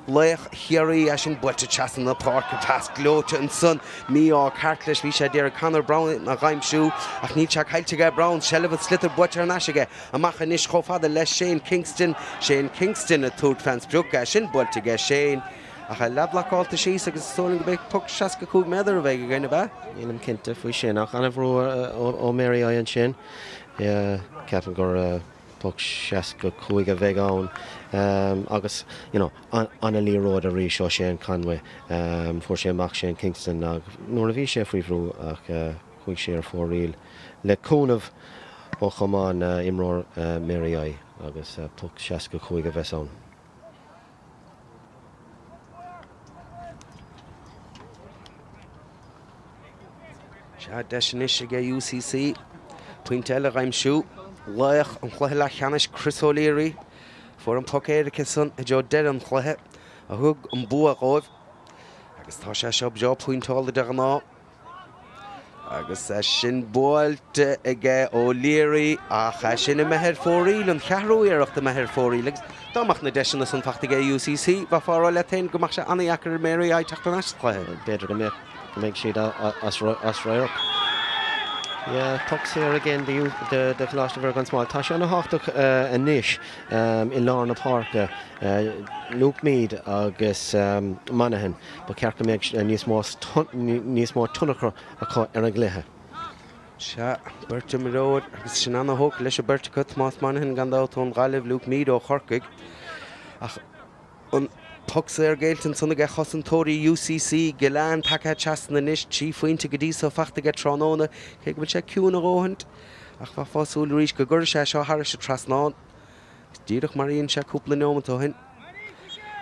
Leich Hiri as in bulte chas in the park past glote and son me or Cartlish vi sé dear Conor Brown na gaimsú ach ní check heitige Brown Shelva Slither butter nashige a macha nish khofada les Shane Kingston a third fans bruka sin bultige Shane ach a labla call to she agus soling big puck shaska cúg mother vega gine ba Inam Kinte fwy sin ach anna vrú o Mary Ian sin Captain gur puck shaska cúig a veg on agus anna lí road a rí seo Shane Conway for sé mach Shane Kingston ag nuair a bhí sé faoi vrú ach chuig sé ar fór riil le cúnamh ó chomán imróir Mary I agus puck shaska cúig a bheits on. Sha deisinish ge UCC Puintella gaimsú Leich an chluile cheannis Chris O'Leary for an puck Éirice son a Joe dead an chluithe a thug an bua góibh agus tá sé seo Joe Puintála de ná agus sin bóilte ige O'Leary ach sin i methir fóríil an chearú iarachta methir fóríil agus dámach na deisina san fachta UCC ba fára le tain gomach sé anna iachar Mary I teachta nas chluithe Beidir go make siad as réireach. Yeah, pucks here again, the Colossus very gan small. Tá sé anna háach a níis I Lárna Parka, Luke Mead agus Monaghan, ba ceart go méid níos mó tunnachar ar a gluthe. Se Bertie Road agus sin anna hóg leis a Bertie cut Tomás Monaghan gan dá tón Gaillimh Luke Mead ó Chorcaig ach an pucks Gaelton son ge chosantóí UCC Gilán take chasna níis tí faointe go dtí so fachta ge tróna ché go sé ciúna róhant ach fa fáúil ríis go gur sé seo thar se trasná díadach maríonn sé cúpla nómantó hin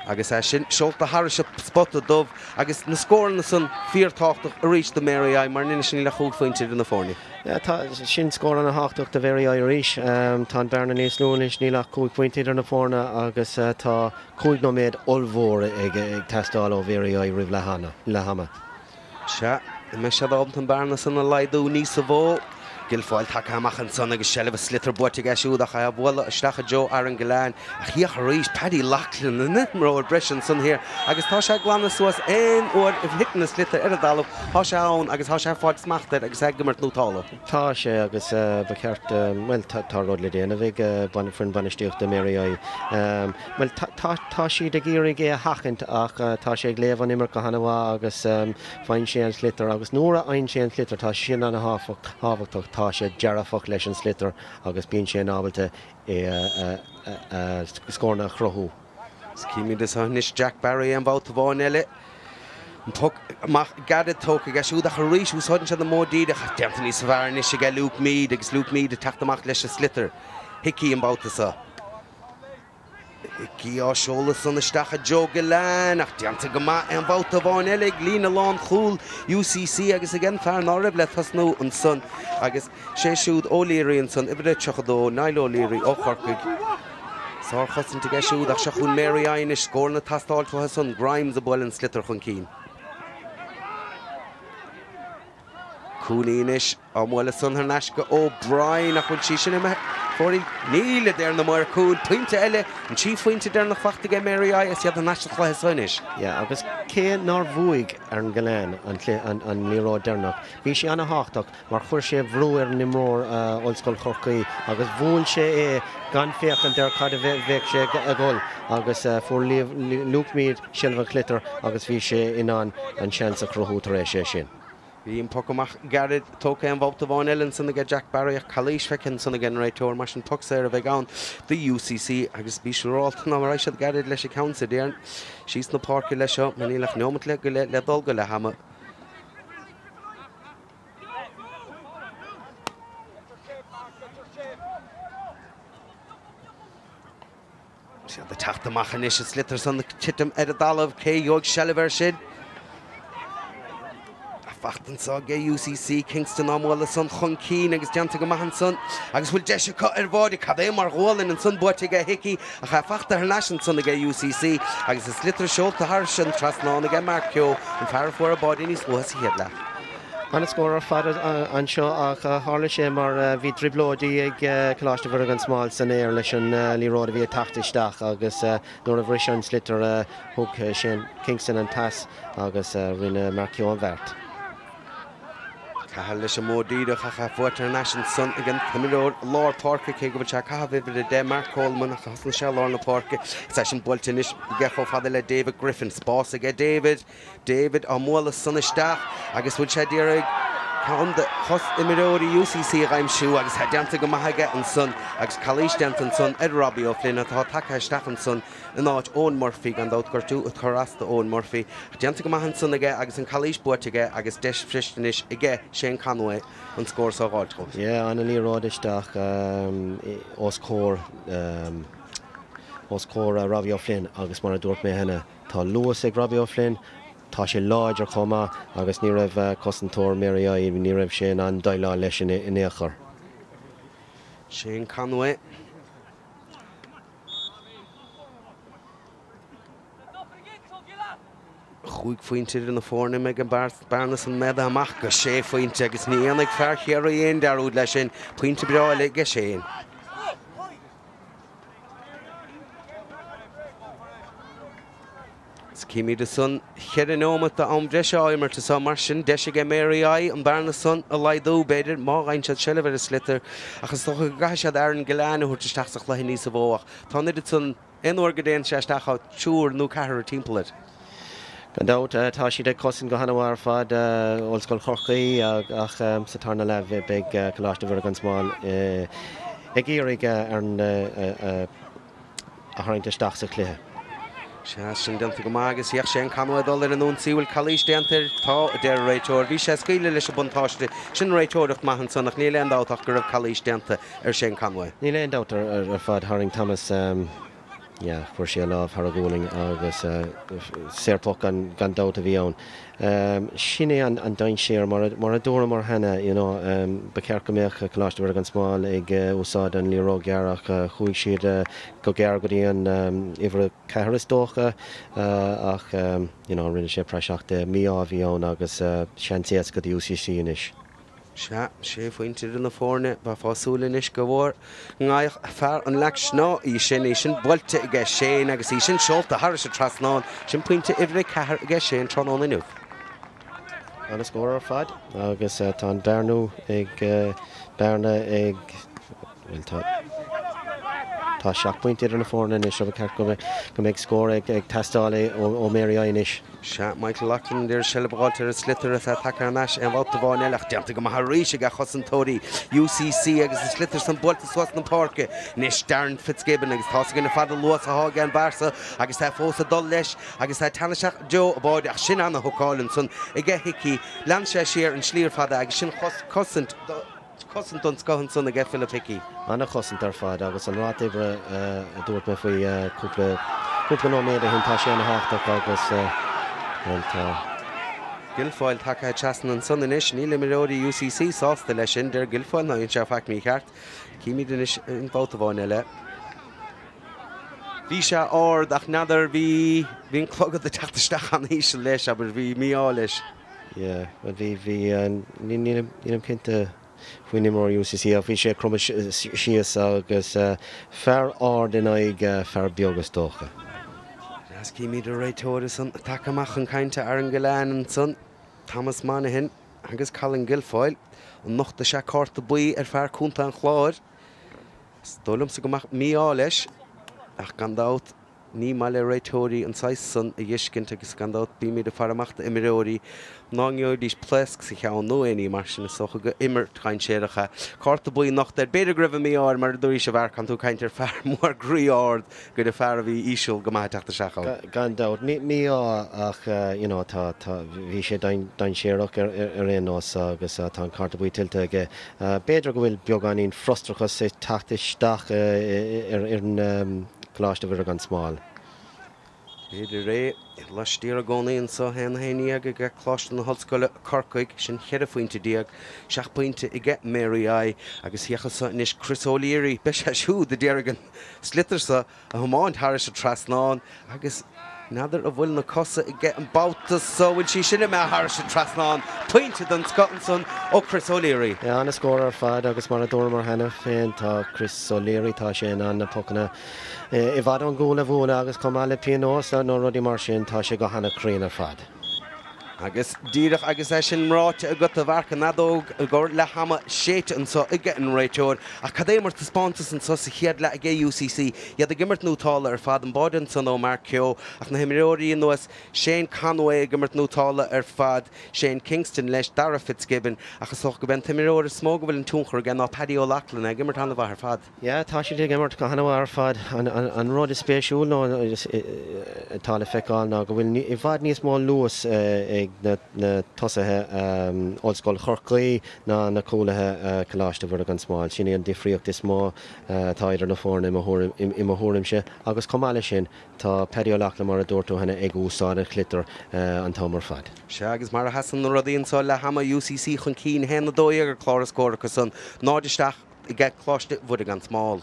agus sin seolta thar se spot a dubh agus na scóirna san fíortáach a ríis de Mary I mar nina sin le chuúg faointe na fórne. Tá sin scóir anna háach de Mary I ríis tá Berna níos lúnis níla cúig pointíad ar na fórna agus tá cúig nó méid olmhór ag testáil ó Mary I rih lehama. Se me sé dábant an Berna san na leidú níos a bhó Gilfáil take amachchan son agus Shelva Slither buite geisiúach a bhla isteach Joe Aaron Gilán a chiach a ríis Paddy Lachlan na nitmróir bresin son here agus tá sé glána suas éon uair if hitna Slither ar a dalamh tá sé ann agus tá sé fáid smachtar agus ag gimart nótála. Tá sé agus ba ceart well tá rud le déanamh banifrin banistíocht de Mary I well tá siad a gírig é a hachant ach tá sé léamh an imar go hanamhá agus fáin sé an Slither agus nuair a ein sé an Slither tá sin anna hábhachtach tá sé dearafach leis an Slither agus bíonn sé ábailte scórna chrothú. Cíimi de níos Jack Barry an bhát bháin eile. Gadad tóca geisiúach a ríis úsáin se na módíide a deanta níos bhharne sé ge Luke Mead agus Luke Mead a teachtamach leis a Slither. Hickey an bhátasa sa. Hickey á seolas san isteach a Joe Gilán ach deanta go maith an bhát bháin eile lína lán chúl UCC agus again fear nárib le tasnú an son agus sé siúd O'Leary an son ibre tuchadó Niall O'Leary ó Chorcaig. Sár chosanta geisiúd ach se chun Mary I is scór na tastáilthe son Grimes a bhil an Slither chun cín. Cúníis á mhla san th neisce O'Brien a chun sí sin fórí níle déir na mar cúil puinte eile an tí faointe déir na chfachtaige Mary I is iad an neiste chluithe soinis. Agus cé ná bhuaig ar an Gilán an líró déirnach. Bhí sé anna háach mar chuir sé bhrú ar nimrór Ollscoil Chorcaí agus bhúil sé gan féach an deir cad a bheith sé a ggóil agus fuair Luke Mead Shelva Slither agus bhí sé inán an seans a chrothú tar éis sé sin. Bhí an pocamach garad tóca an bhálta bháin Ellen sanna go Jack Barry a chalíis fecinn sanna generator mar sin puc sé a bheith ann the UCC agus bí seráilta ná mar éisiad garad leis a countsa déarn síos na parca leis seo man ílach neomant le go le dul go le hama. Siad the teachtamach an is Slither sanna titim ar a dalamh cé Joig Shelva sin. Fachtan sa ge UCC Kingston amhla san chun cín agus deanta go maithan son agus bhfuil deise cut ar bháide cad é mar ghólainn an son buirte ge Hickey a cha fachta ar leis an sanna ge UCC agus is Slither seolta thar sin trasnána ge Marcio an fear fuair a báid níos luas hiad le. An scór fad anseo ach hála sé mar bhí driblóidí ag choláiste bhar an smáil san éir leis an líróda bhí tachtisteach agus nuair a bhris an slitar thug sin Kingston an tas agus rinne Marcion Vert. Cahal leis an módíireach a fuirtar national sun again Timiród Lord Parker cé go bhfuil se cahabh de Mark Coleman a chasan se Lorna Parker sa sin boltinis gechó fada le David Griffin spás aige David á móla sunisteach agus bhfuil sé díreigh Can the hos Imiróí UCC raim siú agus he deanta go maithaige an sun agus chalís deanta an sun Robbie O'Flynn atá take an sun in áit Owen Murphy gan dát gortú a chorasta Owen Murphy deanta go maithan sun aige agus an chalís buirteige agus deis fristanis aige Shane Conway an scór sa gáiltó. Yeah, an líróisteach os cór Robbie O'Flynn agus mar a dúirt mé henne tá luas ag Robbie O'Flynn tá sé láidir chuma agus ní raibh cosantóir Mary ní raibh sin an dailá leis in éachar. Shane Conway. Chuig faointe in na fórna me an barnas an meda amach go sé faointe agus ní annig fear chéar a dhéon darúd leis sin puinte breála go Shane. Cíimi de sun chead an ómat a am dreise áimar ta sa mar sin deise go Mary an barna sun a laidú beidir má aintse seileh a slitar achas tó go gaiisiad ar an golána chuirte isteach le níos a bhóach. Tá iad sun inúir go déon seisteach túr nó cethir timpplaid. Gandát tá siad ag cosin go hanahhar fad óscoil chorcaí ach sa tarna le beag choláiste bhar an smáil ag írig ar an a tharraingte isteach sa chluthe. Sin deanta go mágus íoch Shane Conway dul ar an ún síúil chalís deantar tá deir réiteóir. Bhí sé scaoile leis a buntáiste sin réiteoireacht maithan sannach ní leon dáach go raibh chalís deanta ar Shane Conway. Ní leon dát ar fad Haring Thomas chuir sé láh Har a gúling agus séirpach gan dát a bhí ann. Sin é an dain séar mar a dúra mar hena ba cear go méoch choláiste bhar an smáil ag úsáid an líró gearach chuig siad go gear go dtíon ihre cethras dócha ach rinne sé preiseachta míá bhí ann agus seantías go dtí UCC inis. sé faointe in na fórne ba fásúla inis go bhór ngáich fear an leis ná í sin builte ige Shane agus í sin seolta Har sa trasnáin sin puinte ihre cethir ige Shane tránán inniu. An scóir ar fad agus tá dearnú ag bearna ag tá 7 pointe ar na fórna inis a ceart go méid scóir ag testála ó Mary inis. Michael Loughlin deir seilebáiltar a slitar a take an eis an bhálta bháin eileach deanta go maitha ríise go chosantóirí UCC agus is slitar san bolta suas na parca níos Darren Fitzgibbon agus tá gin na fada luas a hága an Barsa agus tá fósa dul leis agus tá tanaseach Joe a báid ach sin anna thuáilin sun i g hiici lean sé siar an slíor fada agus sin cosint don scohann sun a g Philip Hickey. Anna cosint ar fad agus an rát ibre a dúirt me faoi cúpla nóméad a hintá sé na háach agus Gilfoyle take chasan an sun inis ní Imiróí UCC sásta leis sin der Gilfoyle ná se feic mí cheart cíimi inis in báta bháin eile. Bhí se áard ach nadidir bhín clogad a teachtasteach an híise leis aber bhí míá leis. Bhí nílam cinnte faoin Imiróí UCC a bhí sé crom síos agus fear áard in ag fear beagas dócha. As cíimi de réiteóir san take amach an cainte ar an goláin an sun Thomas Monaghan agus Colin Gilfoyle an nochta sé cárta buí ar fear cúnta an chláir. Stolam sa go míá leis ach gan dát ní mai le réiteóirí an 6 sun a dhiiscint agus gan dát bíimi de faramachta Imiróí nángheoidís plesc sa cheann nóí mar sin socha go immer chain séirecha cárta buí nach der beidir gribh míár mar dúí se bhar can tú caiintear fear mór gríáard go de fear a bhí íisiúil go maith teachta seachail. Gan dát míá ach tá bhí sé dain séireach ar réós agus tá cárta buí tiltte aige. Beidir go bhfuil beag anín frostrachas sé teachtasteach ar an choláiste bhar an smáil. Beidir ré leistíar a gcónaíonn sa héanaí aige go chláiste na hallscoile Corcaig sin chead faointe díag 7 pointe i g Mary agus hiachasa inis Chris O'Leary be sé siú de deargan slitarsa a thumáint Harris a trasnáin agus Neither of will na cosa getting Bautas, so when she should have made Harris Traslan pointed on Scotlandson or Chris O'Leary. Yeah, on a scorer fad agus mar a dormar hena féin tá Chris O'Leary tá sé an na pucna I bhd an gúla bhúna agus com eile pianos nó rudí mar sin tá sé go hana crínar fad. Agus díreach agus sin mráte a gut a bharca nadóg a gur le hama séite an so ige an réiteoir a cadémar ta spántas an so sa chiad le a gé UCC iad a gimmert nútála fad an bádan san ó mar cio ach na himiróí nuas Shane Conway gimmert nútála fad Shane Kingston leis Dara Fitzgibbon achas och go ben himiróir smóga bhfuil an túnchar gan á Paddy O'Loughlin a gimmert hanna bhar fad. Yeah, tá sé gimmert go hanna fad an rud is spéisiúil nó tá le feicáil ná go bhfuil I bhd níos mó luas na tosathe ollscoil chorcaí ná na cólathe coláiste bhar an smáil sin an difriocht is mó tá idir na fórna I mthúrimse agus com eile sin tá Paddy O'Loughlin mar a dúirtú hena ag úsáid a chlitar an támar fad. Se agus mar a hasan na rudíonn sá le hama UCC chun cín hena dói agur chláras córachas san náidisteach I gceith cláiste bhd an smáil.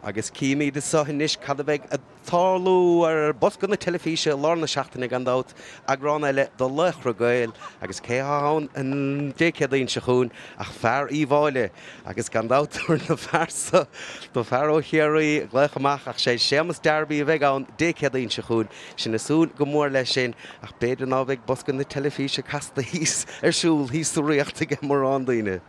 Agus cíimi de sohinnis cadabeg a tálú boscan na telefíse lár na seachtainna gandát agrán eile do lechra gail agus céán an décéadaín se chun ach fear íháile agus gandátúir na fersa do fear ó chéirí gleichamach ach sé sémas derbí a bheith an décéadaín se chun sin nasún go mór lei sin ach beidir ná bheith boscan na telefíse casta híos siúil híos tú riochta go mór an daoine.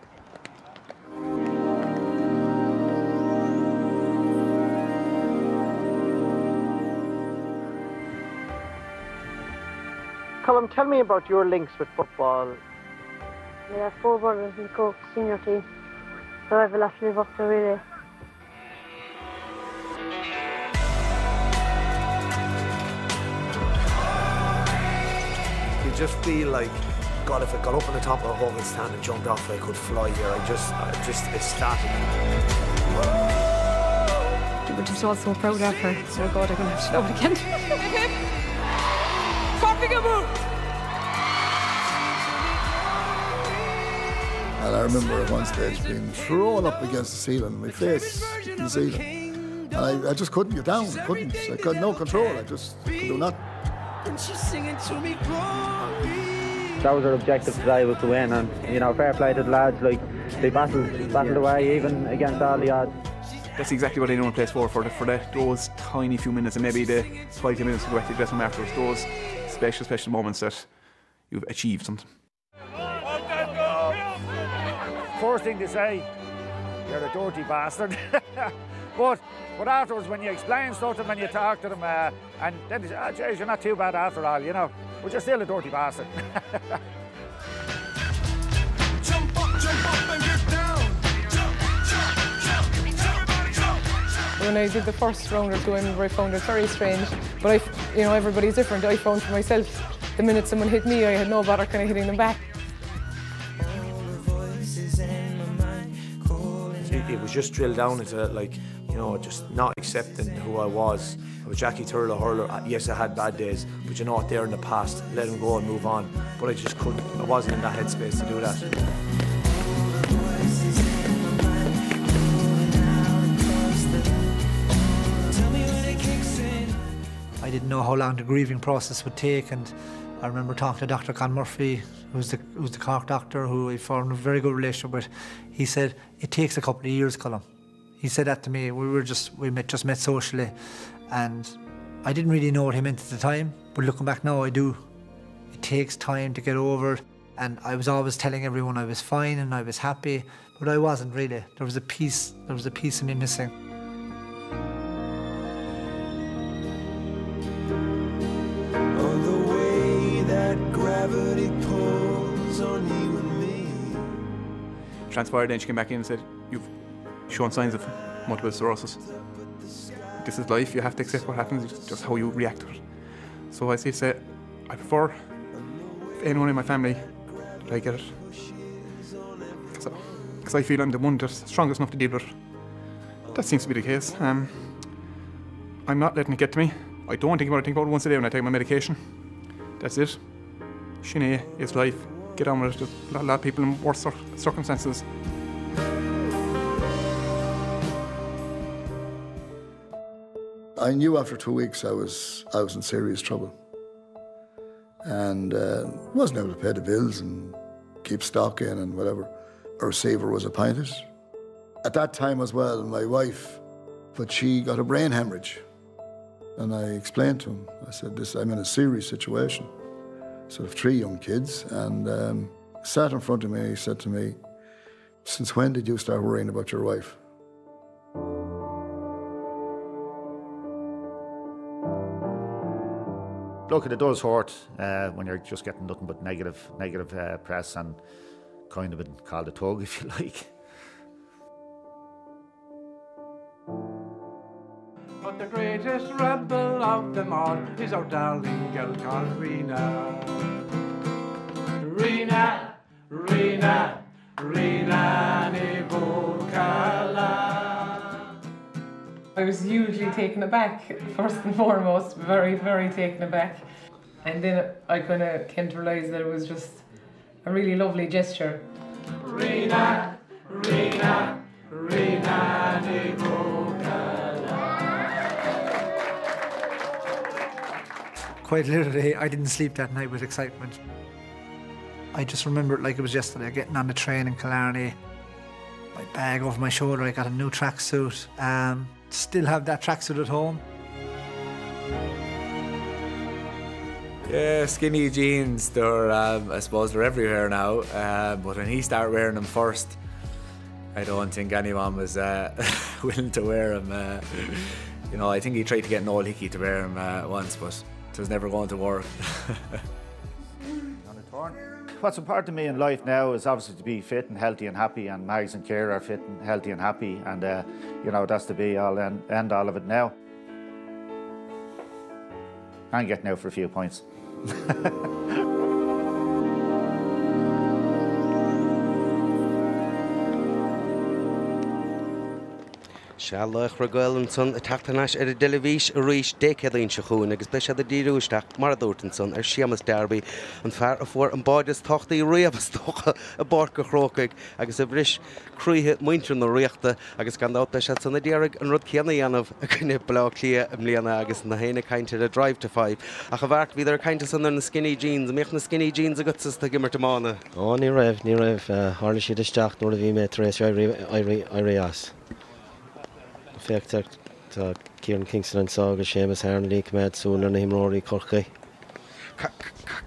Colm, tell me about your links with football. I have 4 brothers in the Cork senior team, so I have a lot to live up to really. You just feel like, God, if I got up on the top of a Hogan stand and jumped off, I could fly here. I just ecstatic. We're just all so proud of her. Oh God, I'm going to have to know it again. And I remember at one stage being thrown up against the ceiling, my face in the ceiling. And I just couldn't get down, I got no control, I just could do nothing. That was our objective today, was to win, and you know, fair play to the lads, like they battled away even against all the odds. That's exactly what anyone plays for those tiny few minutes and maybe the 5 minutes to go back to the dressing room afterwards, those special moments that you've achieved something. First thing to say, you're a dirty bastard. but afterwards, when you explain stuff to them and you talk to them, and then they say, oh, geez, you're not too bad after all, you know. But you're still a dirty bastard. Jump up and get down. When I did the first round or two, I remember I found it very strange. But everybody's different. I found for myself, the minute someone hit me, I had no bother kind of hitting them back. It was just drilled down into, like, you know, just not accepting who I was. I was Jackie Turlough hurler. Yes, I had bad days, but you know what, they're in the past. Let them go and move on. But I just couldn't. I wasn't in that headspace to do that. I didn't know how long the grieving process would take, and I remember talking to Dr. Con Murphy, who's the Cork doctor, who I formed a very good relationship with. He said, it takes a couple of years, Colm. He said that to me. We just met socially, and I didn't really know what he meant at the time, but looking back now, I do. It takes time to get over it, and I was always telling everyone I was fine and I was happy, but I wasn't really. There was a piece of me missing. On the way that gravity pulls on you and me. Transpired, then she came back in and said, you've shown signs of multiple sclerosis. This is life, you have to accept what happens, it's just how you react to it. So I say, I prefer if anyone in my family, I get it. Because I feel I'm the one that's strongest enough to deal with it. That seems to be the case. I'm not letting it get to me. I don't think about it. I think about it once a day when I take my medication. That's it. Sinead, it's life. Get on with it. There's a lot of people in worse circumstances. I knew after 2 weeks I was in serious trouble. And wasn't able to pay the bills and keep stock in and whatever. A receiver was appointed. At that time as well, my wife, but she got a brain hemorrhage. And I explained to him, I said, I'm in a serious situation. So I have 3 young kids, and sat in front of me, he said to me, since when did you start worrying about your wife? Look, it does hurt when you're just getting nothing but negative press and kind of been called a tug, if you like. But the greatest rebel of them all is our darling girl called Rena. Rena, Rena, Rena Nebukala. I was hugely taken aback, first and foremost, very, very taken aback. And then I kind of came to realise that it was just a really lovely gesture. Rena, Rena, Rena Nebukala. Quite literally, I didn't sleep that night with excitement. I just remember it like it was yesterday, getting on the train in Killarney, my bag over my shoulder, I got a new tracksuit. Still have that tracksuit at home. Yeah, skinny jeans, they're, I suppose they're everywhere now, but when he started wearing them first, I don't think anyone was willing to wear them. You know, I think he tried to get Noel Hickey to wear them once, but it was never going to work. What's important to me in life now is obviously to be fit and healthy and happy, and Mags and Ciara are fit and healthy and happy, and you know, that's the be-all and end-all of it now. I'm getting out for a few points. Sealach Regalan son a tachtanas Delevís a Rish Decadin Shahun, agus Besha the Dirustach, Maradorton son, a Shamus Derby, and far afore and bodies Tochti Reavstoch, a Borka Krokig, agus a Brish Cruihe Muintron or Riachta, agus Gandot Beshat son the Derek and Rudkianayanov, a kind of block clear, Mliana agus Nahena kind to the drive to 5. A Havart with their kind of son and skinny jeans, make the skinny jeans a good sister Gimmer to Mana. Oh, ni rev, Harley she the Stach, nor the Vime Trace, Ireas. Fektar ta Kieran Kingston and Saga Seamus Harnley Mad sooner na him Rory Corky.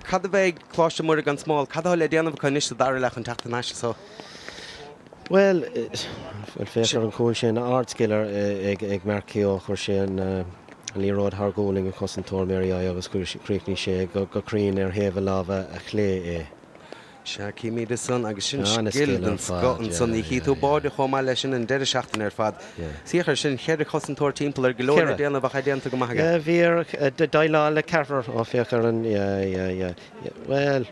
Cad the bag closh more gan small, cad all the end of Kanish the Darlach and Tachtanas so. Well, Fektar and Cool Shin art skiller eg Markio Horshin Lee Road Hargoling and Cousin Tor Mary I was Creekney Shea go Green or Havel Lava a clay Shaki me the son, I guess Gild and Scott and Sonny Heath board the home election and dead shaft in her fad. See her shin head a cousin to our team puller galore down of a high to Gamaga. Yeah, Veer the Dila le Carver of Yaker and yeah. Well,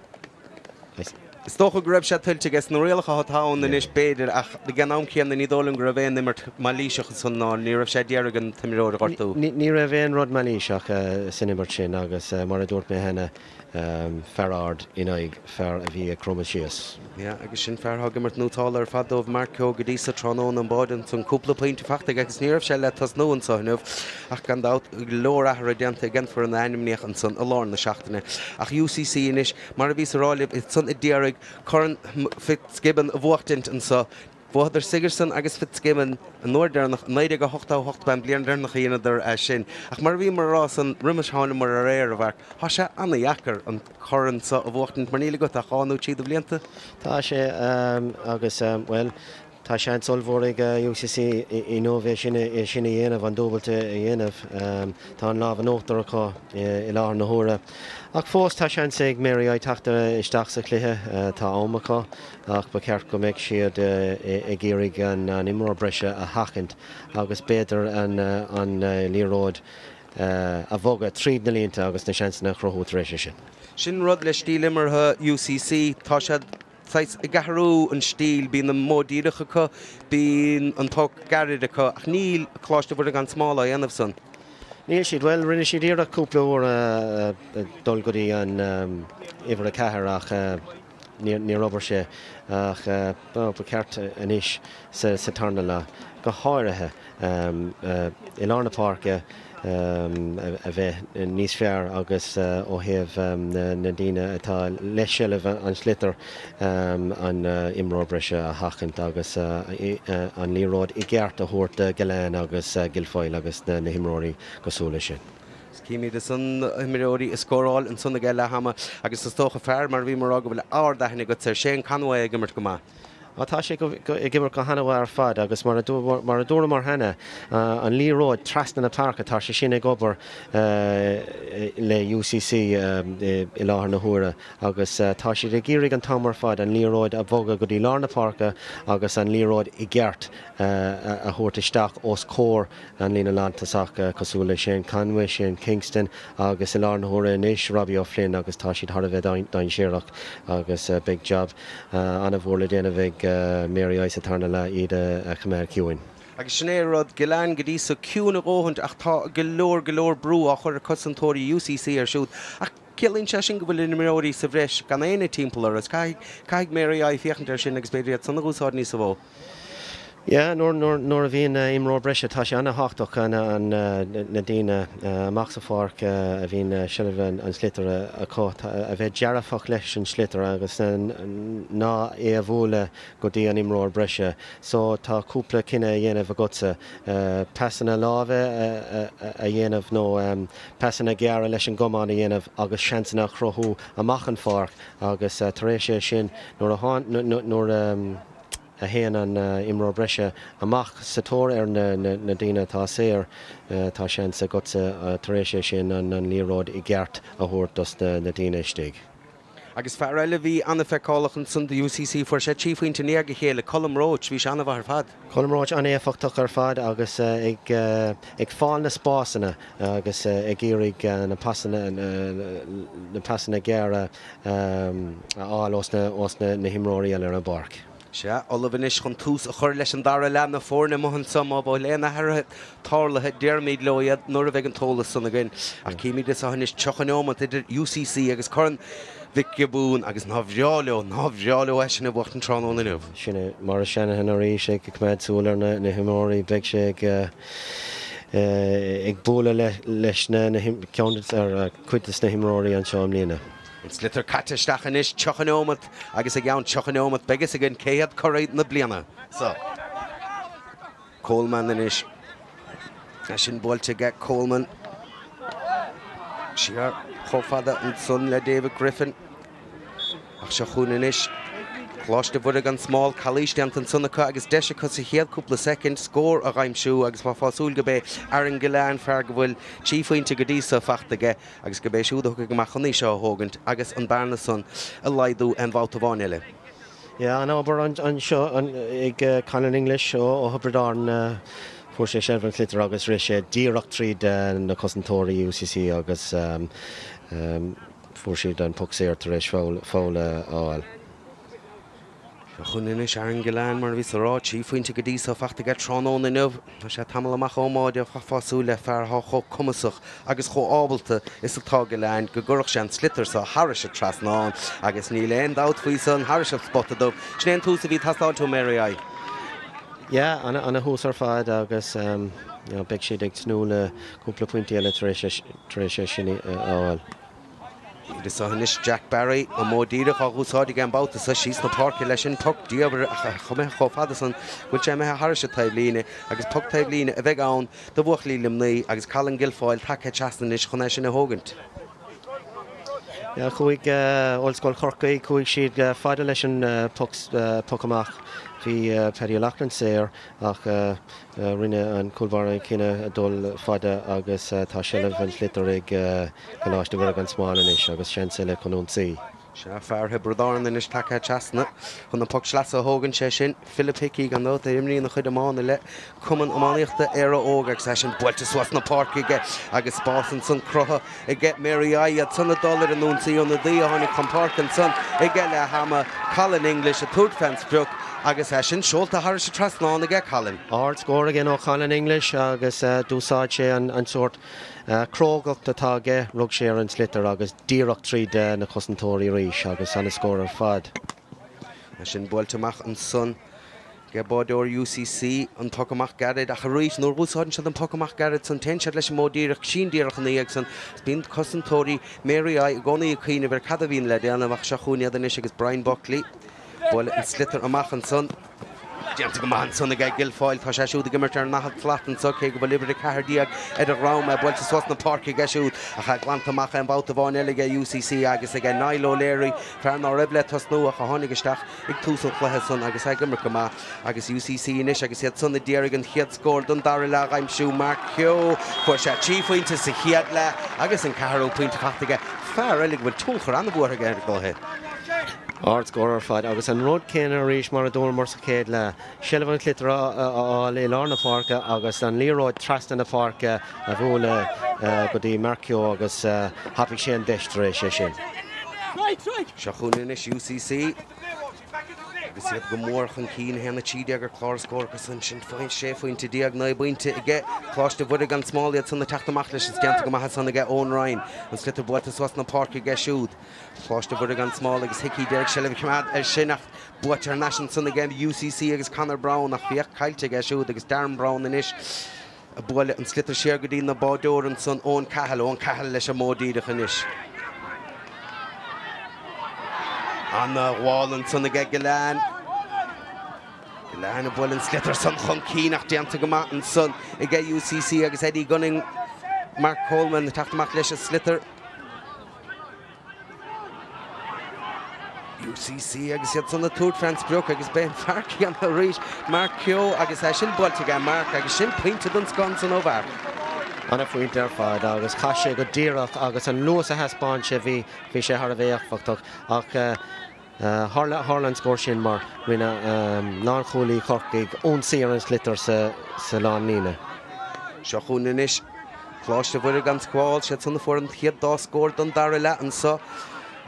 Stoch a grab shot to guess no real hot town the nish bed ach the Ganam Kian the Nidolum Graven the Malisha son on near of Shadiaragan Timiro or two. Near Raven Rod Malisha Cinemerchin August Maradort Mehana. Ferrard Inig Fer Avia Chromachius. Yeah, I guess in Ferhagimert no taller Fado of Marco Gadisa Tronon and Boden, some couple of point of fact, I guess near shall let us know and so enough. I can doubt Laura Redent again for an enemy and son alone the Shachtene. Ach UCC inish, Maravis Rolib, it's son a Derek, current Fitzgibbon of Wachtint and so. Bóðar Sigerson agus Fitzgibbon an Northern Neidige Hocht beim Bliander nach Ianader sin. Ach mar bhí mar rás an Rimmershawn mar a réir bhar. Tá sé anna jacker an current sa a bhachtant mar níla go a cháú tíad a blianta. Tá sé agus well tá sé an solmhórig UCC innovation sinna dhéanamh an dóbalta dhéanamh tá an lábh an óachtar acu I lár na hóra. Ach fós tá sé an sig Mary I tachta isteach sa cluiche tá ómacha ach ba ceart go méid siad géirig an imreoir breise a hachant agus beidir an líróid a bhoga tríd na líonta agus na seansna chruthú rééis sin. Sin rud le stílimar UCC tá sé Sais a gaharú an stíl bín na módíirecha chu bín an tóg garidecha ach níl chláiste bhfuil an smála dhéanamh son. Níl siad well rinne siad íar a cúpla óra dul goí an ihar a cethir ach ní obair sé ach ba ceart inis sa tarna le go háirithe i Lárna Parka a bheith níos fearr agus ó thaobh na daoine atá leis seileadh an slitir an imreoir breise a hachant agus an líróid i gceart a thabhairt Gilleán agus Gilfoyle agus na himreoirí go súla sin. Cíimi de san himreoirí is scóráil an sunna geile hama agus is tócha fearr mar bhí mar aga bhfuil ádaithna go tar sé Conway ag immert go maith. Tá sé go gibbar go hanah ar fad agus mar a dúra mar hena an líróid trasna na parca tá sé sinna gobar le UCC i láthair na huaire agus tá sé de gírig an tamar fad an líróid a bhoga go dtí Lárna Parka agus an líróid i gceart a thuairt isteach os cór an lína landtasach cosúla sin Conway sin Kingston agus i Lárna huaire inis Robbie O'Flynn agus tá siad thar a bheith dain séireach agus big job anna bhórla déana bheith Mary Ice a tarna le iad a chumar ciúin. Agus sinné rud Gilleán go dtí sa ciún a róhant ach tá golóir brú a chur a cosantóirí UCC ar siúd ach cilíonn sé sin go bhfuil imreoirí sa bhreis gan éana timpeall agus caiig Mary Ice fiochantar sin agus beidir sanna gúsáid níos sa bhó. Ja, nóir a bhíon imreoir breise tá sé anna háach an na daoine amach sa fárc a bhíon seileadh an slitir a cót a bheith dearafach leis an slitir agus ná é a bhúla go dtí an imreoir breise. So tá cúpla cinenne dhéanamh a gotsa pesanna lábhe a dhéanamh nó pesanna geara leis an gomáin a dhéanamh agus seansanna chrothú amach an fárc agus tar éis sé sin nóair a héan an imreoir breise amach sa tóir ar na daoine tá séir tá sean sa gotsa tar éis sé sin an líróid i gceart a thabhairt na daoine istigh. Agus fear eile bhí anna feicálacha san de UCC fuair sé tíofaointe néag go chéile Colm Roach bhí sé anna bhar fad. Colm Roach an éfachtach ar fad agus ag fáil na spásanna agus ag iarraigh na pasanna geara áil os na himreoirí eile ar an barc. Se olbhanis chun tús a chur leis an dara lena fórna mohan sama bá léna harthe tálathe dearmid loiad nuair a bheith an tólas sanna gin a cíimi is a hanis teochanómat idir UCC agus churann Vicky Boone agus nábhreáileo eisina bhacht an tránóna nuh. Sinna mar Shanahan a rí sé go cméid súlar na himreoirí beag sé ag bóla leis na ceannas ar cuitas na himreoirí an seom lína. It's litter catistachan is chochanómat agus a gceann chochanómat begus a gin céad choréid na bliana. So Coleman inis sin bóilte get Coleman. Siar chofada an son le David Griffin. Ach se chún inis Chláiste bhuiir an smáil chalíiste an sunnacha agus deise cos a chéad cúpla second scór a ghaimsú agus má fáúil go bé ar an Gilleán fear go bhfuil tíofaointe go dtí sa fachtaige agus go bé siúda go mar choní seo thógant agus an bearna son a laidú an bhálta bháineile. Ja, an ábar an seo ag Canon English ó Hubbardán fuair sé seirbh an chlitir agus rí sé díreacht tríd na cosantóirí UCC agus fuair siad an pucsair tar éis fála áil. Chun inis ar an Gilleán mar bhís ará tíofaointe go dtí sa fachtaige tránóna nuh tá sé tamil amach ómáide a fáú le fear cho cumasach agus cho ábalta is atá Gilleán go gurach sé an slitir sa Harris a trasnáin agus ní léon dát faoi san Harris a spottadómh. Snéan túsa bhí tastáiltú Mary Ice. Ja, anna hús ar fad agus beag siad ag snúla cúpla pointí eile tar éis sé sin áil. Is a hanis Jack Barry a módíireach a gúsáide gan bouta sa síos na parca leis sin tuc díobar chumé chofada san bhfuil sé methe Harris a taimhlíne agus tuc taimhlíne a bheith ann do bhuachlí limnaí agus Callan Gilfoyle take teasna is chun sin a thógant. Ja, chuig Oilscoil Corcaigh chuig siad fada leis an puc amach hí Paddy O'Loughlin séir ach rinne an culbhara cinenne dul fada agus tá seileadh an slitir ag goláiste bhar an smáin is agus seansa le chunúnsaí. Se fear hebredáin inis take teasna chun na puc sleas a thógann sé sin Philip Hickey gan nó imríon na chuid amána le cuman amáíochta ar óg agus sé sin builte suas na parcaige agus spásan san crutha i get Mary Ice sanna dólar an núnsaí na dí a tháinig chun parcan san i get le hama Callan English a túd fence brook agus sin seolta Harris a trasnáin a get Callan. Ard scóir again O'Connell English agus dúsáid sé an sort crógach atá ge rug sé an slitter agus díreach tríd na cosantóirí ríis agus anna scór ar fad. Sin builteach an son ge bádóir UCC an tugamach garad a charíis nóir búsáin se an tugamach garad san tensead leis módíireach sin díreach na éag san bín cosantóirí Mary I gcónaí chuoine bhar cad a bhíon le déanamach se chuúine an is agus Brian Buckley bhil an slitter amach an son. Dianta go maith son ag Gilfoyle tá sé siúd gimmert ar nachad flatan so ché go bh libre cardíag ar a rám builte sos na parci ga siúd a cha glantamach an báta bháin eile UCC agus ag Nailo Léirí fear ná ribble tas nó a tháinig isteach ag túsal chluthe son agus ag gimmert go maith agus UCC inis agus iad son na déirg an chiad scór don dar le aimsú Mark Keogh fuair sé tíointe sa chiad le agus an caró puinte fachtaige fear eile bhfuil túchar an bhuair ar golthe. Ard scór ar fad agus an rud céine a ríis mar a dúir mar sa céad le Silvan clitar á le lár na parca agus an líróid trasna na parca a bhúla go dtí Mark Keogh agus hapi sé an deistre sé sin. Seachún inis UCC agus iad go mór chun cín hena tíideag ar chlár scór agus an sin fáin sé faointe díag na buinte ige chláiste bhuidig an smáliad san na teachtamach leis is ceanta go maithe sanna ige ón Ryan an slitar builta suas na parca ige siúd. Chláiste bhuidig an smála agus hickí déag se le cumad ar sinach buitar national sanna ige UCC agus Conor Brown ach bhíoch cailte ige siúd agus Darren Brown inis a buile an slitar sér go dtí na bádóir an son ón cahall leis a módíideach inis. Anna Wallen son ag Gilán. Gilán a bhfuil an slitar son chun cíach déanta go maith an son ag UCC agus Eddie Gunning Mark Coleman na teachtamach leis a slitar. UCC agus iad son na Tour de France Brook agus Ben Farkey an the ríis Mark Keogh agus sin builte ag Mark agus sin pointe don sconson ó bhar. Anna faointe ar fad agus caiise go díreach agus an luas a heaspáin sé bhí sé thar a bhéachfachtach ach Harlan scór sin mar rina ná choolaí corcaigh ón síar an slitar sa lán líne. Seachún inis chláiste bhuiir gan scáil sé sanna fuór an chiad dá scór don dar le an so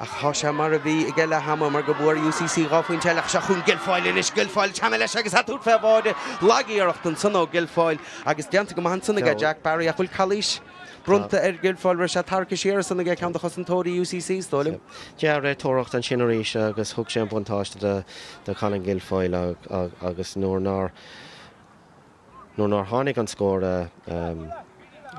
a cha sé mar a bhí i gile hama mar go bhór UCC gáfuoin teach seachún Gilfoyle inis Gilfoyle teama leis agus hatút fé bháide lagaíocht an son ó Gilfoyle agus deanta go maith sanna Jack Barry a bhfuil chalís brunta ar Gilfoyle mar sé tarca séar sanna ige ceanta chosantóirí UCC stólim. Dear ré tóracht an sin aríis agus thug sé an buntáiste de Colin Gilfoyle agus nóir tháinig an scór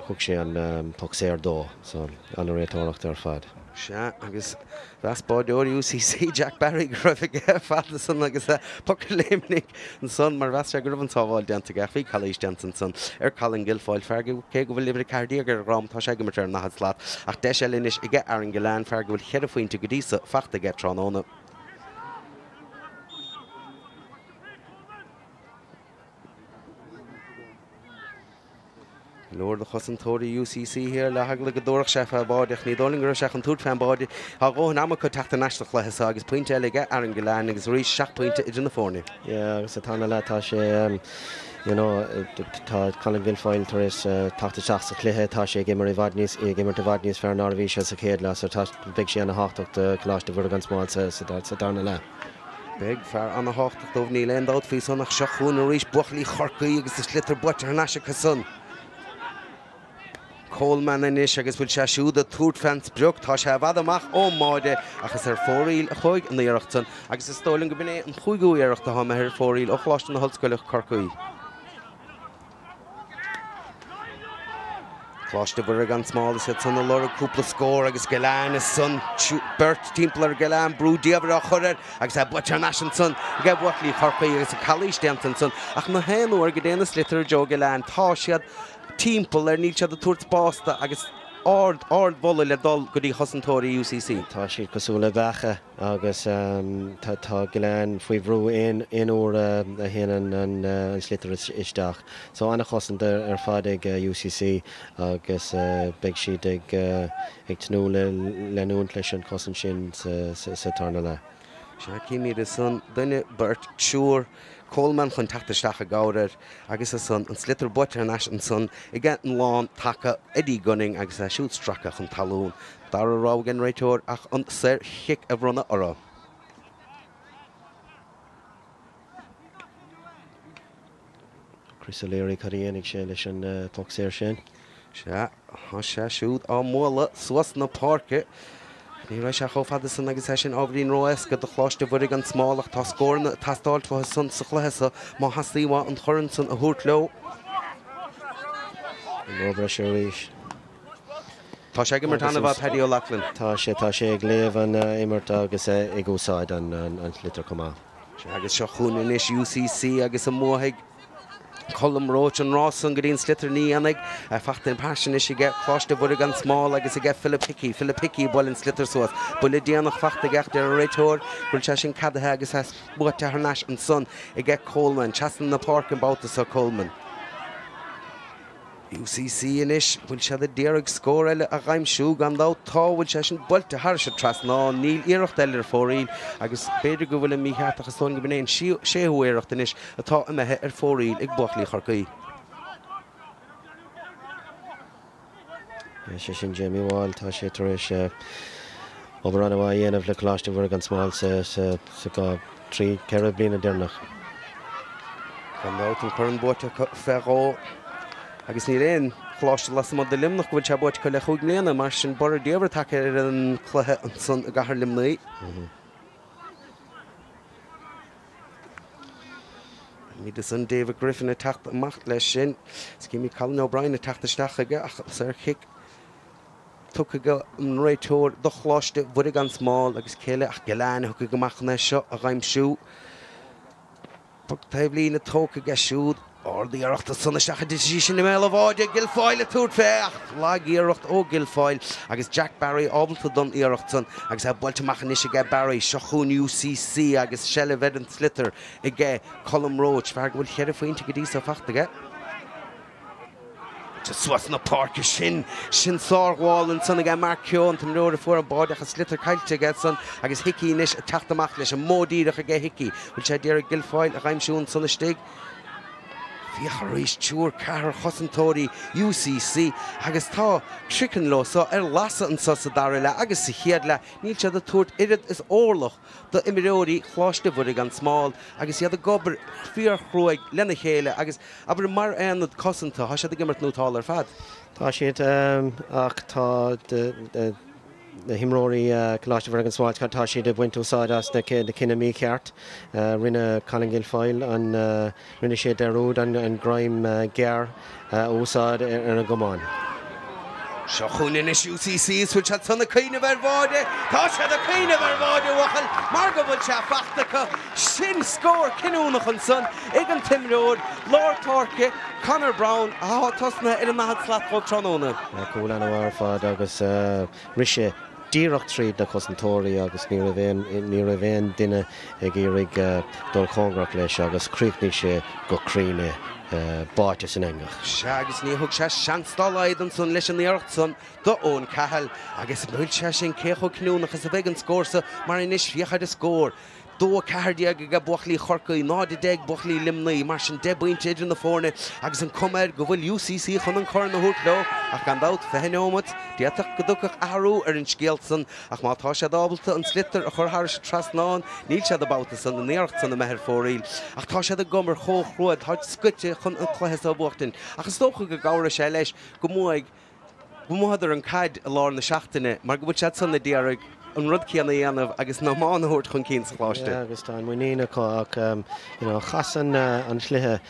thug sé an pucséir dó so an ré tóracht ar fad. Se agus bheas bádóir UCC Jack Barry go raibh ige fada san agus pucar léimnig an son mar bheas go raibh an tábháil deanta ga fhí chalís deanta son ar Colin Gilfoyle feargu cé go bhfuil libre cardíag ar rám tá sé go mar na slaat ach de sé linis ige ar an Gilán feargu bhfuil chead faointe go dísa fachta ige tránóna. Lord the chosantóirí UCC here le hagla go dúrach sefa báideach ní dólingur seach an túr fan báide a ggóhan am go teachta national chluthas agus pointe eile ar an Gilán agus rí 6 pointe idir na fórne. Yeah, agus tána le tá sé tá Colin Gilfoyle tar is táta seach sa cluthe tá sé gimmar i bhadníos fear ná bhí se sa chéad le so tá big sé anna háachtacht chláiste bhur gan smáil sa darna le. Big fear anna háachtacht dómh ní leon dát fí sonnach seachún a ríis buchlaí chorcaí agus is slitar buitar ar naise son. Coleman inis agus bhfuil sé siúd a Tour de France Brook tá sé bhd amach ó máide agus ar fóríl a chuig an éireacht san agus is stólinn go bine an chuigú éireacht a hama ar fóríl ó chláiste na hoscoileach Corcaí. Chláiste bhur gan smáil is san na lora cúpla scór agus Gilán is son Bert timplar Gilán brú díabhar a chuir agus a buitir nasin son ige buchlaí Corcaí agus a chalís deantan son ach na héanúir go déana slitar Joe Gilán tá siad timppel níl se a tuairt básta agus ard bhla le dul go dtí chosantóirí UCC. Tá siad cosúla becha agus tá Gilán faoi bhrú in úr a héanaan an slitar isteach. So anna chosanta ar fad ag UCC agus beag siad ag tnú leúint leis an cosan sin sa tarna le. Se cíimiad is son duine Bert siúr Coleman chun teachtasteach a gáir agus is son an slitar buitir an as an son I get an lán take Eddie Gunning agus a siút stracha chun talún. Dar a rá gan réiteoir ach an sér chic a bhronna orra. Chris O'Leary Cadéanig sé leis an puck séir sin. Se sé siúd á móla suas na parke. Ní ra se chofad san agus sin ábrín roies go do chláiste bhuiig an smálach tá scórna tastáilt fa sun sa chluhesa má hasíha an chorann san a thuút leo. Robre sé ríis. Tá sé go mar tanna bh Paddy O'Loughlin. Tá sé ag léamh an imirt agus ag úsáid an litir comá. Agus seo chuúna is UCC agus an móthaigh Colm Roach an Rosson go dtíon slitar ní annig fachtain passion is ige chláiste bhuiig an smáil agus ige Philip Hickey bol in slitar suas. Bula déanach fachta gach ar a réitóir bhfuil se sin cadathe agus buaite thnáis an son ige Coleman, chasan na park an bautas a Coleman. UCC inis bhfuil se a déireg scór eile a ghaimsú gan dá táhfuil se sin builte thar se tras ná níl iirecht eile fórín agus beidir go bhfuil mícheach a slóin go bnéon séú éirecht inis atá imethe ar fórín ag buachlaí chorcaí. sé sin Jamie Wall tá sé tar éis obair anna bh dhéanamh le chláiste bhuiig an smáil sa gá trí ceithre bliana dearnach. Gan dá an churann buaite ferró agus ní réon chláiste las mod de limnach bhfuil se buid go le chuig léana mar sin bar déobhar take ar an chluthe an son a gahar limnaí. Ní de san David Griffin a tacht amach leis sin. Cíimi Colin O'Brien a tachtasteach aige ach ar chic tu go an réitóir do chláiste bhuiig an smáil agus céile ach geláin thu go machna seo a ghaimsú. Taobh lína tóca go siúd Ordaí arachta sanna seacha sin na méile bháide Gilfoyle a túirt féach lá íirecht ó Gilfoyle agus Jack Barry ábalta don íirecht san agus a builte machchanis ige Barry seachún UCC agus Shelley Vedant Slitter ige Colm Roach fear go bhfuil cheir faointe go dtí sa fachtaige. Suas na parke sin sáháin san ige Mark Keown tam leir fuair an báideach a Slitter caiilte ige san agus Hickey inis a teachtamach leis an módíireach ige Hickey bhfuil sé déir Gilfoyle a ghaimsún sanna stig. Fíocha rééis túr cethir chosantóirí UCC agus tá trican losa ar lasa an sosa dar le agus sa chiad le níl se a túirt irid is órlach do imimeóirí chláiste bhuiig an smáil agus iad a gobar fíorchróig lena chéile agus aber mar anad cosanta tha sé a gimmart nótáil ar fad. Tá siad ach tá na himróí chláiste bhuiig an smáil tá siad a bhaint úsáidas na cinna mí ceart rinne Colin Gilfoyle an rinne sé derúd an Grime Gear úsáid ar an gomáin. Seo chuúin is UCC bhfuil se sanna cíine bhar bháide, tá sé a cíine bhar bháide bhachal mar go bhfuil se fachtacha sin scór cinúnach an son ag an timród, Lord Torke, Conor Brown a tosna ar an mahad slatfog tróna. Cúil an bhar fad agus rise díreacht tríd na cosantóirí agus ní a bhéon duine ag iarraigh dul chóngrach leis agus críochnaí sé go críne báite san engach. Se agus ní thug sé seanstáid an son leis an íirecht son do ón cahall agus bhfuil se sin cécho cnúnach as a bheith an scórsa mar inis fiochaid a scór. Dó ceirdiaag go buachlaí chorcaí nád déag buachlaí limnaí mar sin de buinte idir na fórne agus an cuméid go bhfuil UCC chun an chur na thuút leo ach gan dát fehéómat déach go dúcach ahrú ar an scéalsan ach mátá sé dábalta an Slitter a churthir se trasnáin níl se abáta san na néirecht san na methir fóríil ach tá sé a gomar chóchróid thart scuite chun an chluhes á buachtain agus tócha go gáire sé leis go muidir an caid a lá na seachtaine mar go bhfuil se san na déarag an rud céanna dhéanamh agus ná mánaút chun cín sa chláiste. Agus tá muoína ach chasan an slithe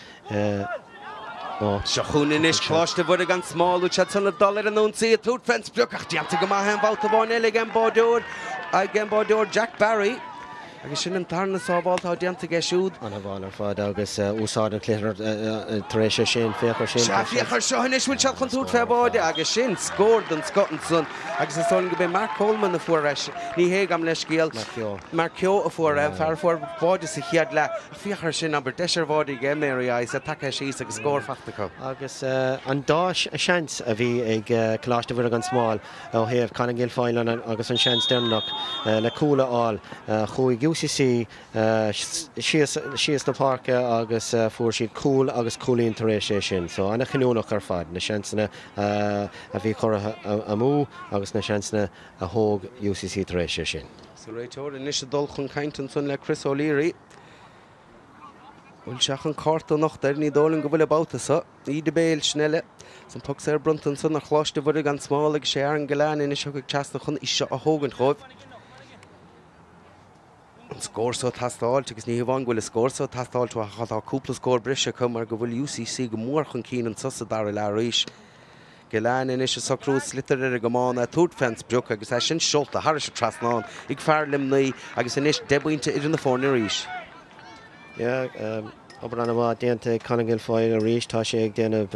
Seachún is chláiste bhuiig an smáú se sanna dollar an nónsaí túd fens pluach deanta go maithe an bhálta bháin eile an bádúir Jack Barry agus sin an tarna sábáiltá deanta ge siúd. An bháil ar fád agus úsáid an cléir taréis sin féchar sin. Féchar seohanis bhfuil se chun túd febáide agus sin scór don Scotlandson agus is sáin go bé Mark Coleman a fuair ní hé am leis céal Mar Keo a fuair fear fuair báide sa chiad le a féchar sin aber deisir bháide ge Mary a take síos agus scór fachtacha. Agus an dáis a seans a bhí ag chláiste bhuiig an smáil ó thaobh Colin Gilfoyle agus an seans dearnach le cúla áil chuig UCC síos na parke agus fuair siad cúil agus cúlíonn taréis sé sin, so anna chinúnach ar fad na seansna a bhí chorathe amú agus na seansna a thóg UCC taréis sé sin. So réitóir inis a dul chun caiintean son le Chris O'Leary. Bhfuil seach an carta nach der ní dólann go bhfuil abáta sa. Í de béil snelle. San pug sé bruntan san nach chláiste bhfuil gan smála go sé ar an goláin ina seo go teasta chun isio a hógan chomh. An scórsó tastáilt agus ní bhain bhfuil scórsó tastáilt a chutá cúpla scór brise chum mar go bhfuil UCC go mór chun cín an susa dar le ríis. Goláin ina se socrú slitar ar go mána túrt fens breoch agus é sin seolta har se trasnáin ag fear limnaí agus inis debuinte idir na fórna ríis. Aber an bhá déanta Conagil fáil a ríis tá sé ag déanamh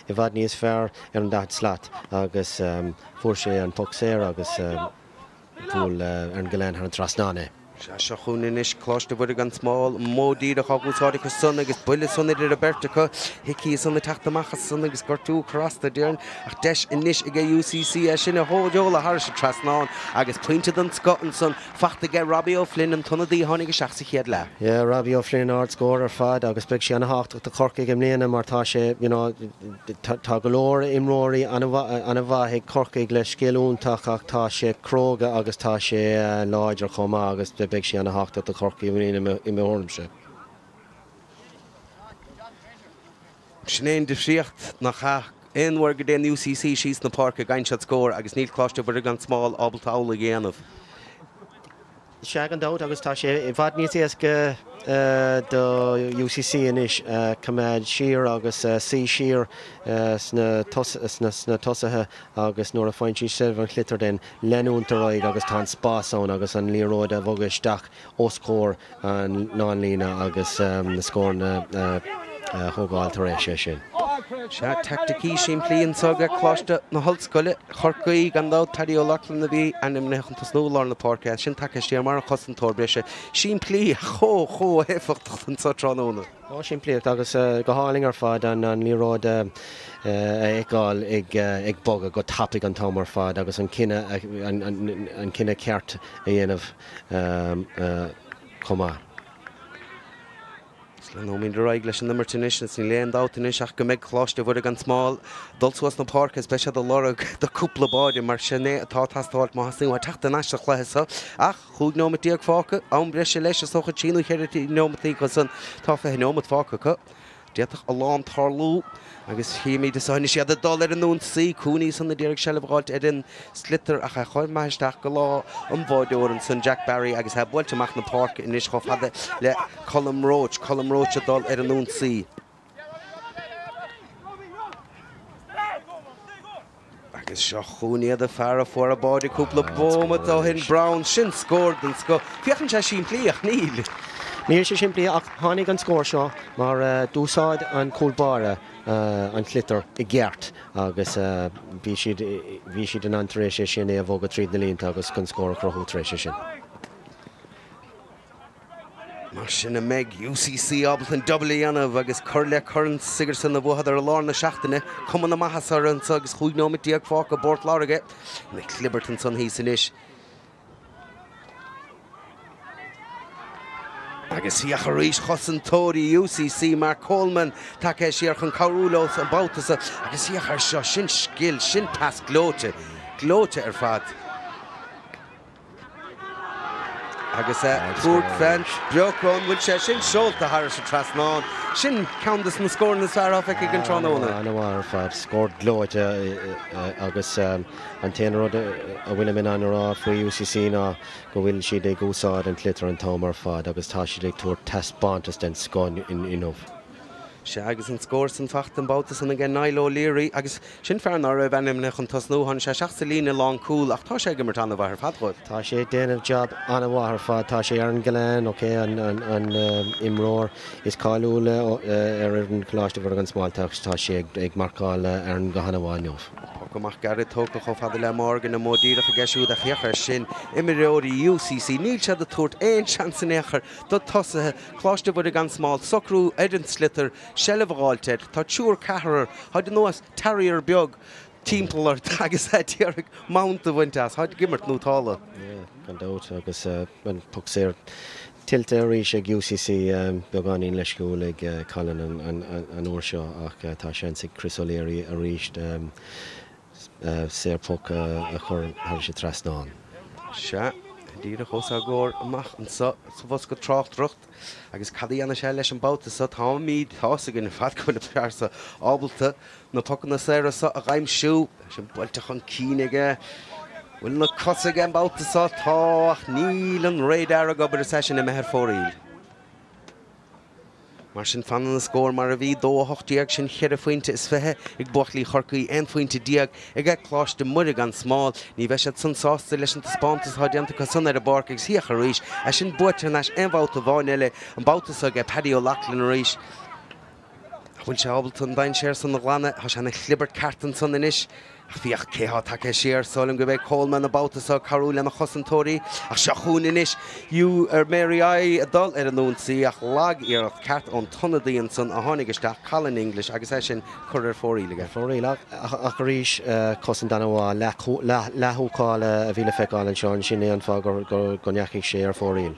I bhfad níos fearr ar an dat slat agus fuair sé an poxéir agus bhfuil ar an goláin ar an trasnáine. Se chun inis cláiste bhfuil gan smáil módí a chaúsáide go sun agus buile sunna idir a bertacha hicí sanna teachtamachchas sun agus gortú crasta dearn ach deis inis ag UCC é sinna hódeola thar se trasnáin agus pointe don Scotland sun fachta ge Robbie O'Flynn an tunnadaí tháinig go seachsa chéad le. Yeah, Robbie O'Flynn ard scór ar fad agus beag sé an hácht a Corcaigh im léana mar tá sé tá go leor imróirí an bhaithe Corcaigh le scéalúntaach ach tá sé cróga agus tá sé láidir chomá agus beag sé an hácht a Corcaigh im léana I ormse. Sinnéon de fríocht nach cha éonhar go déan UCC síos na parca gainsead scór agus níl cláiste bhfuil gan smáil ábaltála géanamh. Se an dát agus tá sé I bhfad níos éasca do UCC inis cumad siar agus sí siar sna tosathe agus nuair a fáin sí sibh an chlitar den leanúntaráid agus tá spásán agus an líróid a bhogaisteach ó scór an náinlína agus na scór na thógáiltar éis sé sin. Se tacticí sin plíon soga cláiste na holscoile chorcaí gandá taí ó lachlan na bhí anim nechan tas nólar na parca sin take sé mar chosan tórbrise sin plí cho hefacht an satranóna. Sin plíocht agus go háling ar fad an líróid eáil ag boga go tapig an támar fad agus an cinenne ceart a dhéanamh comá. No mín raig leis an nummertinis ní léon dátanis ach go méid chláiste bhfuil gan smáil dulsúas na parca speise do lorug do cúpla báide mar sinné atá tastáilt má hasú a teachta naiste chléasa ach chuúg nómatíag fáca an breise leis a socha tíú chéidirtí nómatí go san tá fé nómat fáca chu. Déach a lám tarlú agus híimi desáinna siad a dul ar an nún sí cúnaí san na ddíireh sellbháilt ar an slitar a chuir maisteach go lá an bháideúir an san Jack Barry agus he builteach na parc inis cho fada le Colm Roach a dul ar an nún sí. Agus seo chuúniad a fear a fuair a báide cúpla bóma ó hin Brown sin scór den sco. Fiochann sé sin plíoch níl. Níl sé siimplí ach tháinig an scór seo mar dúsáid an cúlbáire an chlitar I gceart agus bhí siad an antaréis sin é a bhógad tríd na línta agus chun scór a crothú tréis sin. Mar sinna méid UCC ábal an doublaí anamh agus chur le chun sigur san na bhuahad ar a lár na seachtaine cuman na maithas ar an agus chuig nómatíag fáca bort láraige na clibberton san hí san isis. Agus hiach a ríis chosan tóirí UCC mar Coleman take siar chun cabhrúlós an báutasa agus hiach ar seo sin scill sin pas glóte ar fad. Agus cuat fan breochrán bhfuil sé sin seolta thar sa trasnáin sin ceantas na scór na fearrá feice an trónóna. An bhhar fad scór glóide agus an téanaród a bhfuil min anrá faoi UCC ná go bhfuil siad ag úsáid an chlitar an támar fad agus tá siad ag túir test bantas den scóin inmh. Se agus an scór san facht an bátas an gin Nailo Leary agus sin fear ná raibh enim chun tasnúhan sé seachsa lína lán cool ach tá sé go mar tanna bhar fadhid. Tá sé déanamh job anna bhhar fad tá sé ar an goláin an imróir is cáúla ar an chláiste bhar an smáilteach tá sé ag marcáil ar an gohanana bháineh. Goach gar tóca cho fada le morgan na módíach a geisiú a cheachar sin imimeóí UCC níl se a tuairt éon seansanéchar do tosathe chláiste bud a gan smáil socrú Eden Slitter sellbháilte tá túúr cehar haid nuas taríar beag timpplair agus tíarach mount a bhaintas haid gimmart nótála. Gan dót agus an puséir tilte ríis ag UCC beganín leisciúil ag Colin an uair seo ach tá sé sig Chris O'Leary a ríist séar puc a chur sé trasnáin. Se Dír a chós a góir amach an sa bhos go trocht agus cadí anna sé leis an bouta sa tá míad tása gin fad go na pearsa ábalta na tucan na séra sa a gaim siú sin builte chun cíneige bhfuil na cosa gan bouta sa táach níl an réidar a gobar a session i mehar fóríl. Mar sin fan na scór mar a bhí dóthachtaíag sin cheir a fointe is fithe ag buachlí chorcaí an fointe diaag ag ag cláiste muide gan smáil ní bheith sé san sásta leis an spántas háideanta go san ar a barc ag síoch a ríis a sin buirte leis an bhálta bháin eile an boutas ag Paddy O'Loughlin a ríis. Bhfuil sé ábalta an dain séir san na glána tá sé na chlibar cartan san inis ach bhíoch céá take séir solim go bheith Coleman na boutas a carú le na chosantóirí ach seachún inisú ar Mary I a dul ar an núnsaí ach lag ar ceart an tonadaíon san a tháinig isteach Callan English agus é sin chur ar fóríige. Fóríile ach ríis cosan danhá lethúáil a bhíle feicáil an seán sin é an fá gur neachigh sé ar fóríil.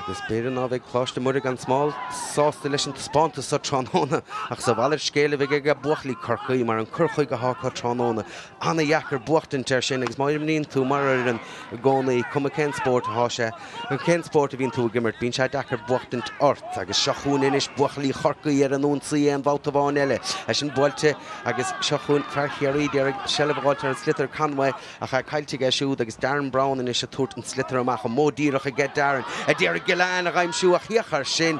Agus béidir ná bheith cláiste muide gan smáil sásta leis an spánta sa tránóna ach sa bhailir scéile bheith ag buachlaí corcaí mar an curchaig go hácha tránóna anna dheachar buachtaintear sin agus maidir níon tú mar ar an gcónaí cum a cénspórt a háise an cénspórt a bhíonn tú gimmert bíonn sé dheachar buachtaint ort agus seachún inis buachlaí chorcaí ar an únsaí an bhálta bháin eile a sin buailte agus seachún fearchéirí ar sellbháilte an slitar Conway a cha caiilte ag siúd agus Darren Brown inis a tuairt an slitar amach a módíireach a get Darren a déir Gilán a gaim siú a chiachar sin.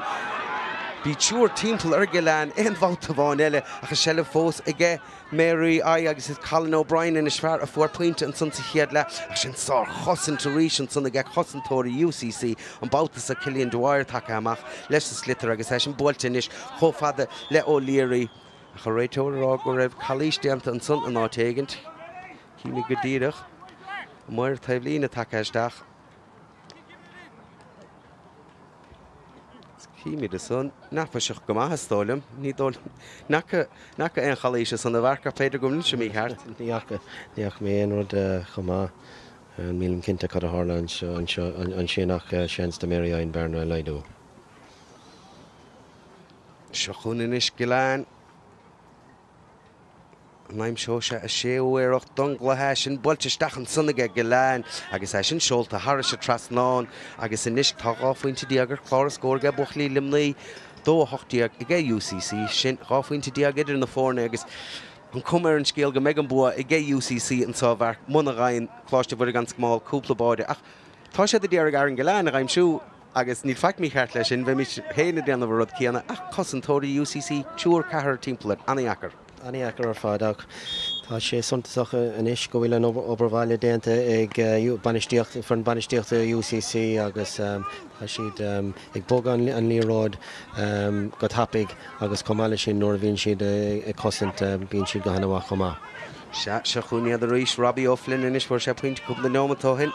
Bhí túr timppla ar Gilán an bhálta bháin eile a chu sell fós ige Mary I agus is Colin O'Brien in is fear a 4 pointe an san sa chiad le a sin sár chosan taréis an san ag chosantóirí UCC an boutas a Cillian Dwyer take amach leis sa slitar agus é sin buailte inis chomhfada le O'Leary a chu réiteórá go raibh chalísteanta an san an átéigint cínig go díireach muir taimhlína take isteach. Cíimi de son nafa seach go maithe stálim ní dul nacha an chalíise san na bharca féidir gomlinn sem í cheart. Níach mé an rud chomá an mílim cinnta cad a hála an sinach séans de Mary I in Berna leidú. Seachún inis Gilán naim seo sé a séúireach donglathe sin builteisteach an sunnaige Gilán agus é sin seolta Harris a trasnáin agus inis tááfuinte diagar chláras scóirga buachlaí limnaí dóthachtaíag i gé UCC sin ráfuinte diag idir na fórna agus an cumar an scéal go méid an bua i gé UCC an sábhar muna rain chláiste bhfuir gan smáil cúpla báide ach tá sé diaag ar an Gilán a raimsú agus ní feic mí cheart lei sin bheith mis héna déanamh rud céanna ach cosantóirí UCC túr cethir timppla anaíachar. Aniachar ar fáideach tá sé suntasacha inis go bhfuil an obairhhaile déanta ag banisteochta UCC agus tá siad ag bog an líráid go tapig agus comáile sin nuair bhíonn siad ag cosint bíonn siad go hanamha chomá. Se chuúine a ríis Robbie O'Flynn inis bhfuir sé puinte cúpla nómatóhin.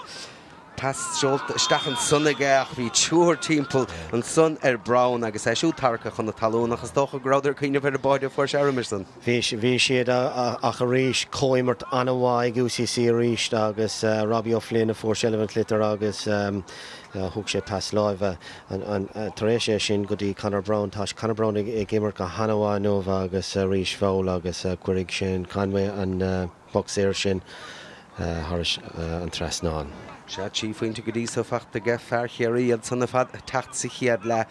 Pas seolta isteach an sunnaige ach bhí túr timppla an sun ar Brown agus é siú tarcha chun na talún agus dócha gráidir chuoine bhar a báide fuair sé Emerson. Bhí siad ach a ríis cóimirt anmhaig UCC ríist agus Robbie O'Flynn a fuair Sullivan Clitter agus thug sé pas láimhe an taréis sé sin go dtí Conor Brown tá Conor Brown ag imirt go hanamhá nómha agus ríis fáil agus cuirig sin Conway an boxéir sin Harris an trasnáin. Se tífuinte go dtí sofacht a fearchéirí iad sanna fad techt sa chiad le.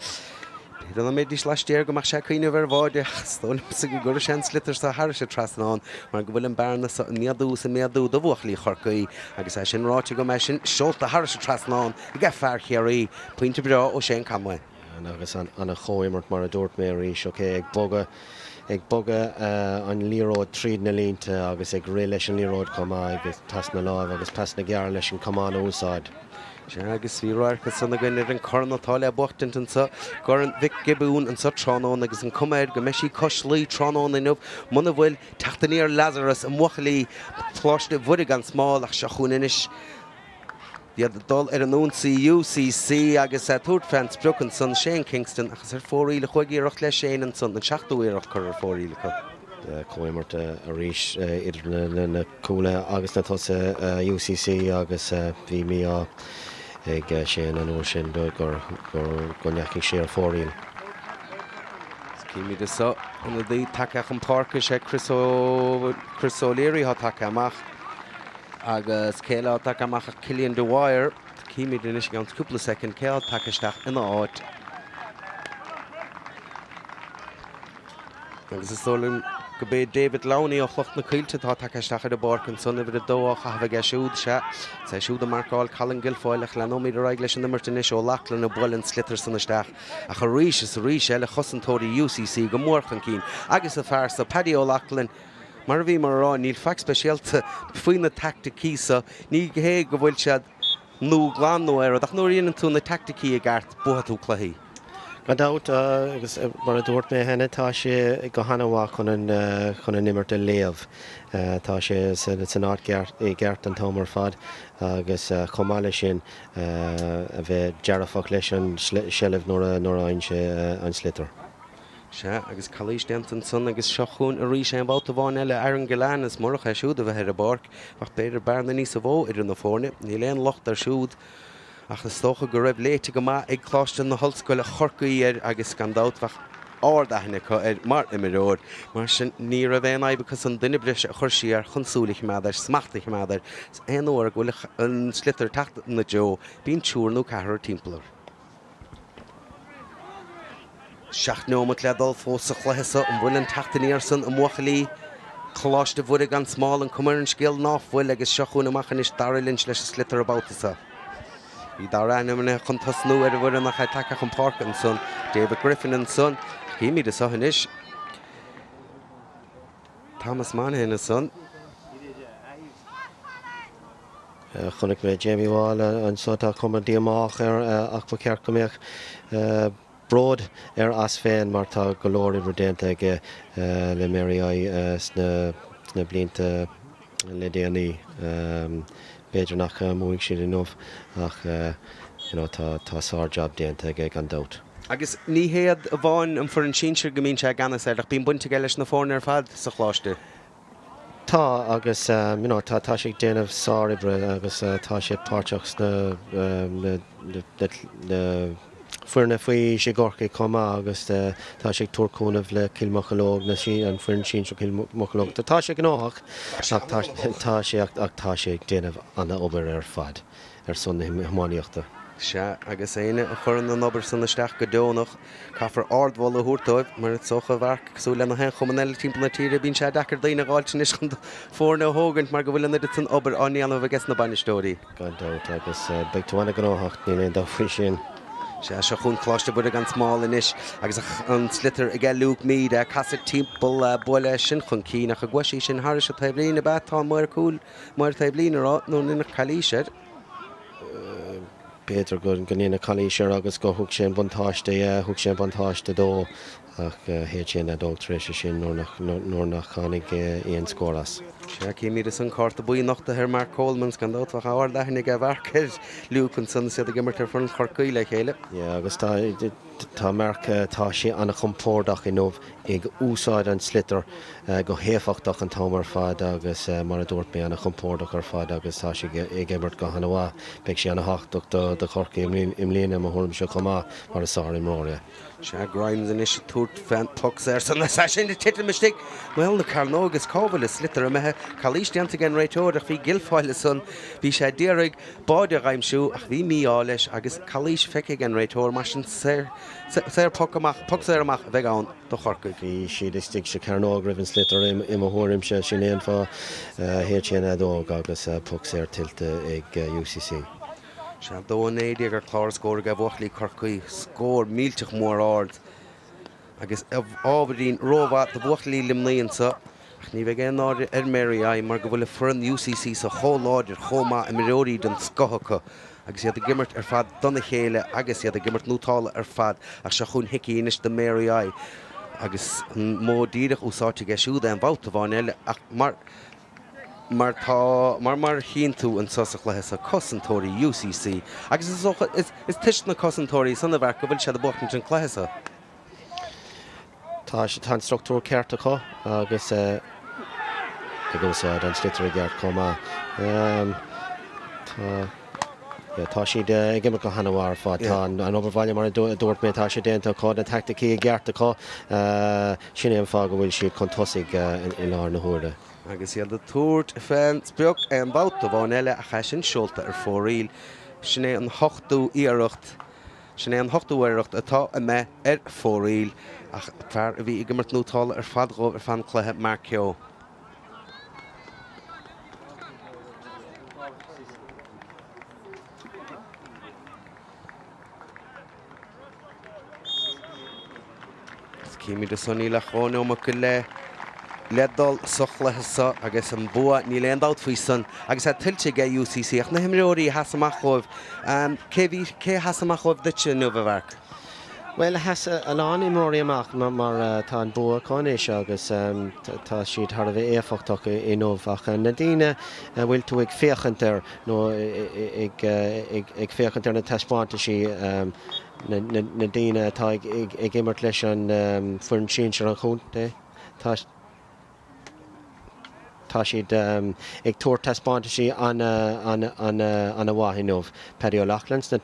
Beidir an méid leistéir go mar sé chuoine bhar bháide stólim sa go gur sé slitar sa Harris a trasnáin mar go bhfuil an bearna níadú sa méadú do bhuachlaí chorcaí agus é sin ráte go me sin seolta Harris a trasnáin i g fearchéirí puinte breá ó sé Conway. Agus anna chóimirt mar a dúirt mé ríis ag boga an líróid tríd na línta agus ag ré leis an líróid comá agus tas na láimh agus pas na gear leis an comán úsáid. Se agus bhíráircha sanna gaiine an cornatá le bochtint an sa gur an Vic Gibbún an sa tránón agus an cuméid go meisí coslí tránón inmh muna bhfuil teachtaníar Lazarus an muchalí chláiste bhuidig an smáil ach seachún inis. Diad dul ar an únsaí UCC agus túirt fans brucan san Shane Kingston agus ar fóríle chuigíireach le Shane an san an seachtúíireach chur ar fóríle chu. Cóimirt a ríis idir na cúla agus na tosa UCC agus bhí mí ag sin an úr sin gur neachigh sé ar fóríil. Cíimi de sa an dí takeach an parca sé Chris O'Leary há take amach. agus céile tá amach Cillian Dwyer cíimi den is gan cúpla second céil takeisteach ina áit. Agus is solim go bé David Lowney ó chlocht na cúilte tá takeisteach ar bar an son bhid dóach a bheith siúd se sé siúd a marcáil Colin Guilfoyle le nóí raig leis an nimmertanis ó lachlan na builin slitter san isteach a chu ríis is ríis eile chosantóirí UCC go mórchan cín agus a fear sa Paddy ó lachlan mar bhí mar rá níl feic speisialta faoin na tacticísa ní hé go bhfuil sead nó glán nó ar ach nuair íonn tú na tacticí a gart buhatú chluí. Gadát agus mar a dúirt mé henne tá sé go hanahá chun an nimmer de léamh. Tá sé san áit gceart an tomar fad agus chomáile sin a bheith dearafach leis an seileh nóair aon sé an slitter. Se agus Calís Denton son agus seochún a rí sé an báta bháin eile ar an goláin is mórach a siúd a bheith ar a barc ach beidir bearna níos a bhó idir na fórne, ní léon locht ar siúd ach is tócha go raibh léite go má ag chláiste na hallscoile chorcaí ar agus gandátfach ádaithna chu ar mar imimeóir mar sin ní a bhéin agus an duine brise a chuirsí ar chusúlaich meadar smachtaich meadar an óir bhfuil an slitar tacht na Jo bíon túrnú cethir timpplair. Seach nómat le dul fósa chluheasa an bhfuil an tachtaíar san an muchalí chláiste bhuiide gan smáil an cumar an scéal náfuil agus seochún amachchan is darlins leis slitar a báta. Bhí dar anamna chun tasnú ar bhfuir nach takeach an park an son David Griffin an son cíimi de sohan is Thomas Monaghan an son Chunnig mé Jamie Wall an sota cumar díamach ar ach ba ceart gombeach Broad as féin mar tá golóir verdénta ige le Mary sna blianta le déanaí beidir nach múing siad in nómh ach tá sár job déanta ige gan dát. Agus ní héad a bháin an for an sínsir gomín se ganas ach bíon bunta ge leis na fórne ar fad sa chláiste. Tá agus tá sé déanamh sáibre agus tá sé páteach na fuirna faoi sé gorcha comá agus tá sé túrcúnamh le cilmochalóg na sí an fuirn sin se cilmochalóg. Tá sé gnáach ach tá sé déanamh anna obair ar fad ar son na hmáíochta. Se agus éine a churann an obair san isteach go dónach caafar ardmhil a thuúrtóibh mar socha bharcsú le na hen chumanile timppla na tíre bín se dechar daoine gáiltin is chun fórna hógant mar go bhfuil an san obair aníanamh agus na banistóí. Gandát agus beagtáinna gnáhacht ní dá fao sin. Se chun chláiste bud gan smáil inis agus an slitter i g Luke Mead a casa timppla buile sin chun cí nach a gcuisí sin Har se tablína betá mar cool mar tablína nó ina chalíisiir. Beidir go gnína chalíisiir agus go thug sé bantáiste dó ach héad sin a dótrééis sin nóair nach chanig íon scóras. Se cíimi san cáta buí nachta ar mar Colemans gan dótfa áir lehannig a bharceir luúcan san siad a gimmartar fan chorcaí le chéile. Agus tá mercha tá sé anna chumpórdach in nómh ag úsáid an slitter go héfachtach an támar fad agus mar a dúirt mé anna chumpórdach ar fad agus tá sé ag gimmart go hanahá beag sé anna hachtach de chorcaí im líana a thum seo chumá mar a sár imróire. Se Grimes in is túirt fan pucks ar san sa sin de title mistake. Well na Carnógus cábal is slitter a methe Calís Denton gan réitóir ach bhí Guilfoyle son bhí sé déirigh báide raimsú ach bhí míá leis agus Calís feice gan réitóir mar sin séir puc séir amach bheith ann do chorcaí. Bhí siad is stig se Carnóg ribh an slitter im a thuirim se sin éon fá héad sin adóg agus puc séir tiltte ag UCC. Se dónéidir gur chlár scóir go bhlí chorcaí scór mílteach mór ard agus ábhaín róbhá do bhlí limnaíonsa ach ní bheith an áir ar Mary mar go bhfuil furan UCC sa choláidir chomá imimeóí don scothcha agus iad a gimmart ar fad donna chéile agus iad a gimmart nútála ar fad ach se chun hicíonis de Mary agus módíireach úsáte ge siúda an bhata bháin eile ach mar chin tú an sosach le a cosantóirí UCC agus is tuist na cosantóirí sanna bhar go bhfuil se a bachtain sin chléasa. Tá sé tá struchtúr ceartacha agus agus an slitter a gceart comá. tá siad gimar go hanahar fá tá an oberhhaile mar dúirt mé tá sé déanta cá na tacticí gceartta cá sin éon fá go bhfuil siad chun tosaigh i lár na huairde. Agus iad a túirt fan spreoch an bouta bháin eile a chaisin seolta ar fóríl. Sinné an 8ú iarracht. Sinné an 8ú iarracht atá a me ar fóríl ach fear a bhí i gimmart nótála ar fadgó ar fan cluthe mar ceo. Cíimi de soní le cháin ó go ledal sochlathe agus an bua ní leon dát faoi san agus tiltte ge UCC ach na himreoirí hasamach chomh cé hasamach chomh duite nó bhharc. Well, has an animóí amach mar tá an bua cáéis agus tá siad thar a bheith éfachtach in ómhach na daine bhfuil tú ag féchantar nó ag féchantar na teispáinte si na daine tá ag immart leis an fuin sin an chunta tá siad ag túir teispáinte si an bhahinmh Paddy O'Loughlin sna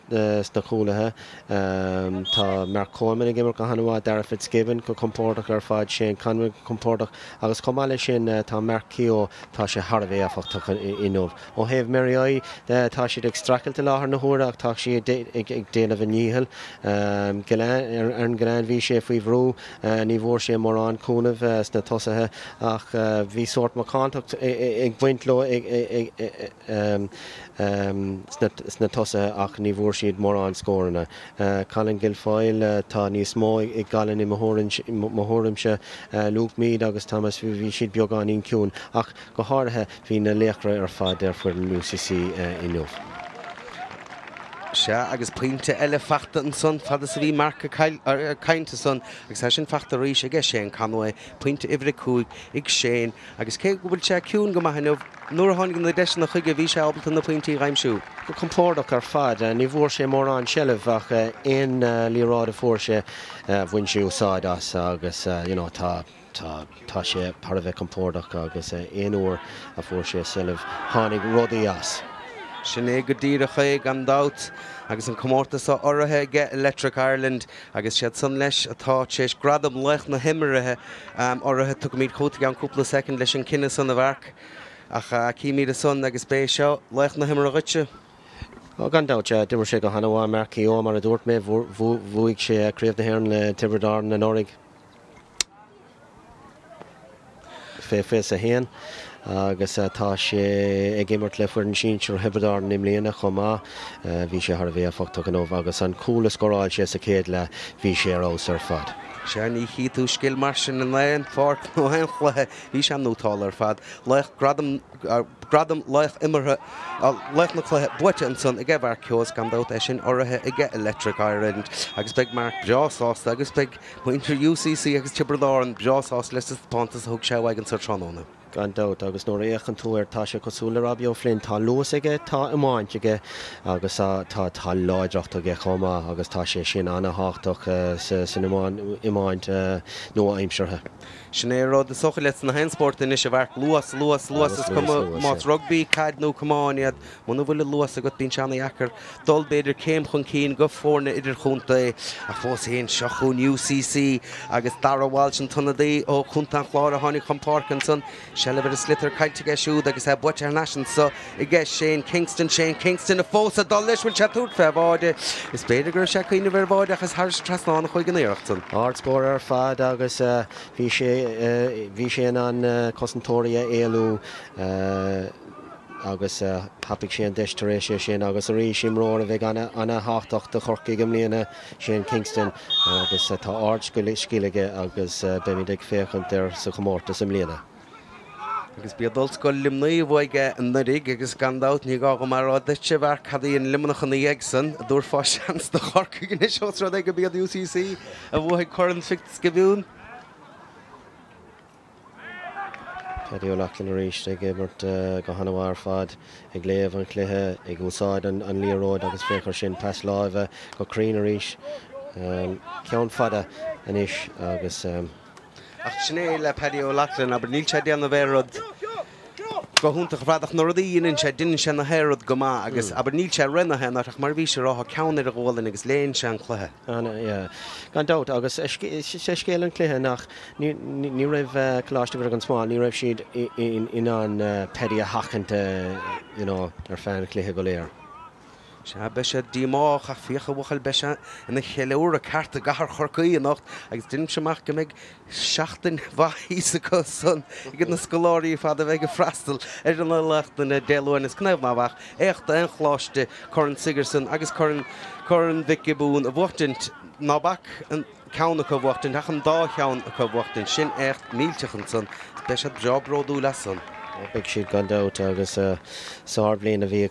chúlathe tá mar Coleman ag immar go hanmha Dara Fitzgibbon go compórtach ar fáid sin Conway compórtach agus comáile sin tá Mark Keogh tá sé Tharbh éfachtach inmh. Ó héamh Mary tá siad ag stracailte láthair na huaire ach tá siad ag déanamh níhil ar an gleann bhí sé faoi bhrú ní bhór sé mar an cúnamh sna tosathe ach bhí sort macánta ag bhaintló sna tosa ach ní bhór siad mór an scóranna. Colin Guilfoyle tá níos mó ag galan i mothirimse Luke Mead agus Thomas bhí siad beag an íon ciún ach go háirithe hí na léachra ar fad ar fuair an UCC inmh. Se agus pointe eile fachta an son fada sa bhí marca cainte son agus sin fachta ríis ag sé Conway pointe ihre cúig ag sé agus cé go bhfuil sé ciún go maithanmh nuair a tháinig na deisina chuige bhí sé ábalta na pointí raimsú. Go compórtach ar fad ní bhór sé mór an seileh ach éon lírád a fór sé bhain siú úsáid as agus tá sé par a bheith compórtach agus éon uair a fór sé seileh tháinig rudaí as. Sinné go dtír a chuig an dát agus an comórtas á orthe ge Electric Ireland agus siad san leis atá sééis gradam lech na himimethe orthe tu míad chóta an cúpla second leis an cinenne san a bharc ach cíimiad a son agus bé seo lech na himar a ruite. Gandát dimar sé go hanmha Mark Keogh mar a dúirt mé bhuaigh sé críomh na hhéireann le Tibredar na Norig. Fé a héan. agus tá sé ag gimmart le fuair an sínsir hebredar nim léana chomá bhí sé Tharbh éfachtach an ómh agus an cúla scoráil sé sa céad le bhí sé ós ar fad. sé ní chiú skill mar sin an lein fort nó hen chluthe hí sé nótáil ar fad lech gradam lech imirthe lech na chluthe buite an son i g bhar ceos gandát é sin orthe i g Electric Ireland agus beag mar breásásta agus beag pointer UCC agus Tibredar an breásás leis pantas thug sé bhaig an sa tróna. Gandát agus nóair échan túir tá sé cosúla Robbie O'Flynn tá luas aige tá imáint aige agus tá láidracht aige chomá agus tá sé sin anna háach san imáint nó aimseirthe. Sinné rád de socha le na hensport in is sé bhar luas más rugby cad nó cumáiad muna bhfuil luas a go bín seanna achar dul beidir céim chun cín go fórna idir chunta a fós héon seachún UCC agus darháil sin tunna dé ó chunta chláir a tháinig chun Parkinson se le bit a slitar caiite ge siúd agus é buite ar nasin so i g Shane Kingston a fósa dul leis bhfuil se túirt feh bháide is beidir gur se chuoine bhar bháide agus thar trasláánna chuig an éireachtain. Artspóir ar fad agus bhí sé an cosantóirí éalú agus hapig sé an deisteéis sé sin agus a rí simróir a bheith anna háach de chorcaí go mlíana Shane Kingston agus tá ard scíige agus be ag féchant ar sa chomórta sa mlíana. Agus bí dul go limnaí bhige an narig agus gandát ní gá go mar deite bhar cadíon limnach an dhéag san a dúr fá seans de chorca gan is seo ag go bíad UCC a bhfuil churann ficht go bhún. Paddy O'Loughlin a ríist ag immert go hanmha fad ag léamh an cluthe ag úsáid an líróid agus féchar sin pas láimhe go crín a ríis ceann fada inis agus ach sinné le Paddy O'Loughlin aber níl sé déanana bhéad go húnta bhradach nó dtíon sé duine se na héad go má agus aber níl sé rinne nach mar bhí se rátha ceanna a ghólan agus léon se an chluthe. Gan dát agus sé scéal an cluthe nach ní raibh chláiste bhar an smáil, ní raibh siad in an pedi a hachanta ar féin cluthe go léir. Se be sé díách a fiocha bhchail be se ina cheúr a carta gahar chorcaí a nacht agus duine semach go méid seaachtain bhaísa go san i g na scoláirí fad a bheith go freistal an leachtain na déúin is cnéimhmhach éachta an chláiste Coran Sigerson agus Coran Vicky Boone a bhhaint nábach an ceanna go bhhatain ach an dá cheann a go bhhatain sin écht míltechan san be se jobródú le san. Big siad gan dát agus sár bliana a bhí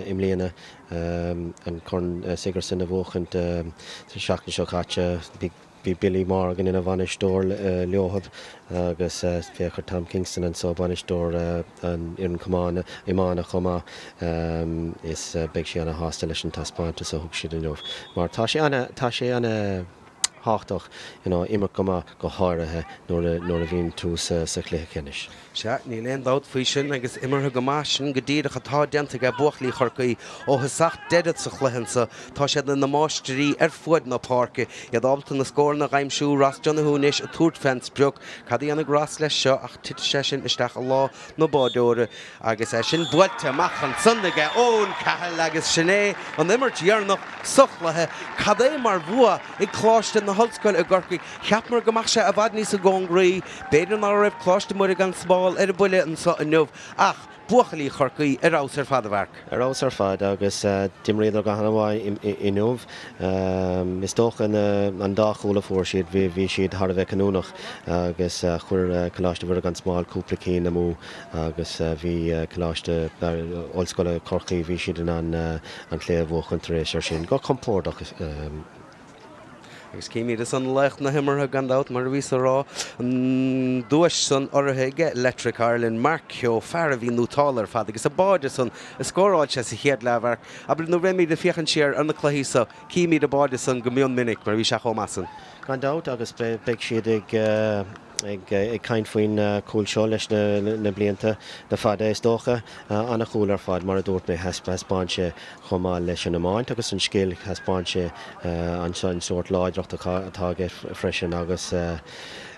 im léana an Coran Sigerson a bhchant seachna seo chatte bhí Billy Morgan ina bhanistóir leothab agus féchar Tom Kingston an so bhanistóir an iarn cumána imána chumá is beag sé anna hásta leis an taspáinte sa thug siad an leomh. Mar tá sé anna háach imar go háirithe nuair a bhíonn tú sa cluiche cenis. Se ní leon dát faoi sin agus imartha go más sin go dtíad a tá deanta go buachlaí chorcaí ó thuach dead sa chluhansa tá sé na máisterí ar fuad na páce iad ábalta na scóir na raimsú ras John Húnis a túirt fens beag cadí anna gras leis seo ach tit sé sin isteach a lá nó bádóra agus é sin builte machchan sunnaige ón cahall agus sinné an imirtdhearnach sochlathe cad é mar bhua ag chláiste na hallscoil a gcorcaí cheapmar go maith sé a bhhad níos a ggóngraí beidir ná raibh chláiste muir gan smáil ar buile an so an nuamh ach buachalí chorcaí ar ás ar fad a bharc. Ar ás ar fad agus dimréad go hanamháid i nuamh is dócha an dáchúla fór siad bhí siad thar a bheith canúnach agus chuir choláiste bhar gan smáil cúpla cí na mú agus bhí choláiste ollscoile chorcaí bhí siad an cléamh bhchan tar éis ar sin go compórdach agus céimiad san lecht na himartha gandát mar ví rá an dúis san orthaige Electric Ireland Marcio fear a bhí nútálar fad agus a báide san a scóráid se sa chéad lehar a bli nó réimiid a fiochan siar an na chluhísa cíimiad a báide san go mion minic mar bhí se chomasan. Gandát agus beag siad ag caint faoin cúil seo leis na blianta na fada is dócha anna chúil ar fad mar a dúirt mé hespáinse chumá leis an amáint agus an scéal hespáinse an sort láidreacht atá freisin agus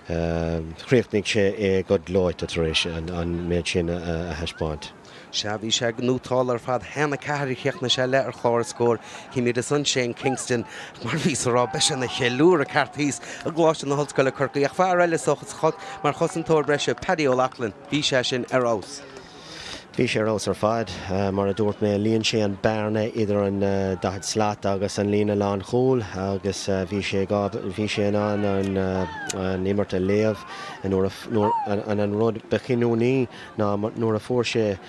chríochtnig sé é god láid a éis an méid sin a hespáint. Se bhí sé nútálar fad hena cairí cheachna se le ar chláir scór cíimiad a san Shane Kingston mar ví rá be na cheúr a cartíos a gláiste na hallscoile chorcaí ach fear eile sochas chod mar chosantóir breise Paddy O'Loughlin bhí sé sin ar ás. Bhí sé rás ar fad mar a dúirt mé líonn sé an bearna idir an dahad sláat agus an lína lán chúil agus bhí sé an imirt a léamh an an rud bechinúní ná nuair a fór sé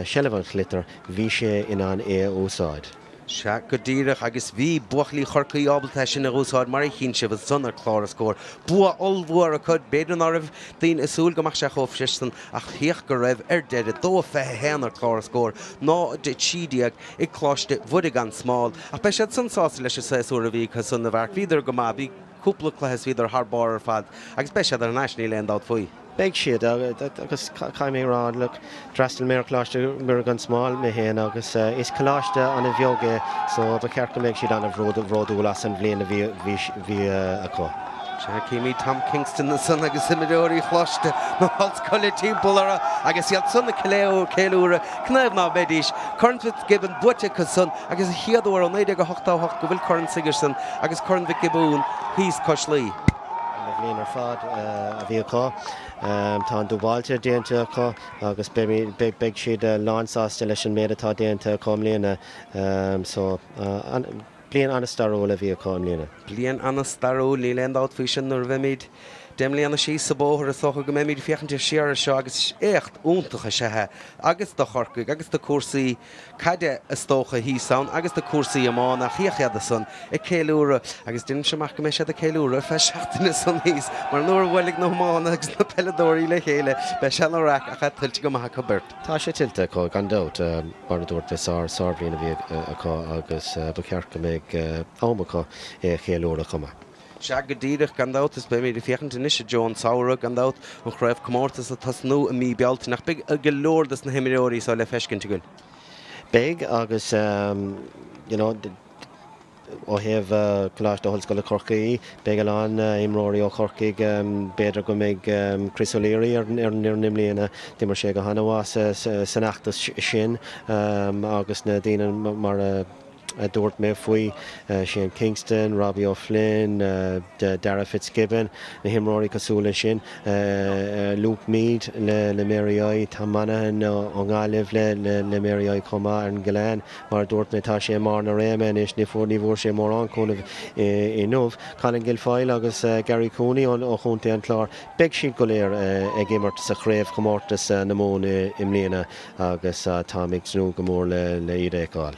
sellefan chlitar bhí sé in an úsáid. Se go dtíireach agus bhí buachlaí chorcaí ábalta sin a úsáid mar chin se bh sunnar chlár scór. Bua olmhór a chud beidir ná raibh daon isúil goach se chomhsistan ach thíoch go raibh ar deire dó fethe héanar chlár scór ná de tíideag ag chláiste bhuidig an smáil ach be sé sansása leis séú a bhí chu sunna bhar híidir go má bhí cúpla chluhes híidir thbáir ar fad agus be sé ar naisní leon dát faoi. Beag siad agus caiim mé rád le drastal mé chláiste mar gan smáil mé héana agus is choláiste an a bheoga so ba ceart go méid siad anna bhródú las an bbliana bhí acu. Se céimií Tom Kingston na san agus imimeóirí chláiste nó hallscoile timppólara agus iad sunna céúra cnéimh ná bedís Cornfit giban buite chu sun agus chiaadúir an 9 go 8 go bhfuil Coran Sigerson agus Coran Vicky Boone híos coslí. Bhíon ar fad a bhí acu tá an dúbáilte déanta acu agus beag siad lánsáiste leis an méad atá déanta com léana so blian anna starú le bhí acu léana. Blian anna starú lí leon dát faoi sin nuair bheimiid Demlíanana sí sa bóthir a socha go méid fiochananta siar seo agus écht úntacha sethe agus do chorcaig agus do cuasaí caide is tócha híán agus do cuasaí amána chiacheada san i céúra agus duine semach go mé sé a céúra fe seaachtainna san híos mar nuair bhfuilig nó mána agus na pedóirí le chéile be se anrá a chu tuilte go maitha burt. Tá sé tiltte có gan dát mar dúirt be sábhíonna bhí acu agus ba ceart go méid ámacha é chéúra chuma. Shaggadíach gandát is be mé de fichant in isise John Saura gandát an chraibh comórtas a tas nó a mí bealt nach big a golódas na himimeóí sa le fescin tugun. Big agus ó heh choláiste do Hallscoile Corcaí, beagán imróí ó Corcaig beidir go méid Chris O'Leary ar nimlíonna de mar sé go hanahá san achtas sin agus na daine mar dúirt mé faoi Shane Kingston, Robbie O'Flynn, Dara Fitzgibbon, na himróí cosúla sin, Luke Mead le Mary Tá Monaghan ó ngáileh le Mary comá ar an Gilleán, mar dúirt mé tá sé mar na réime is ní bhór sé mór anchónamh i nómh. Colin Gilfoyle agus Gary Cooney ó chunta an chlár. Beag siad go léir ag immert sa chréibh chomórtas na món im líana agus tá ag snú go mór le iad eáil.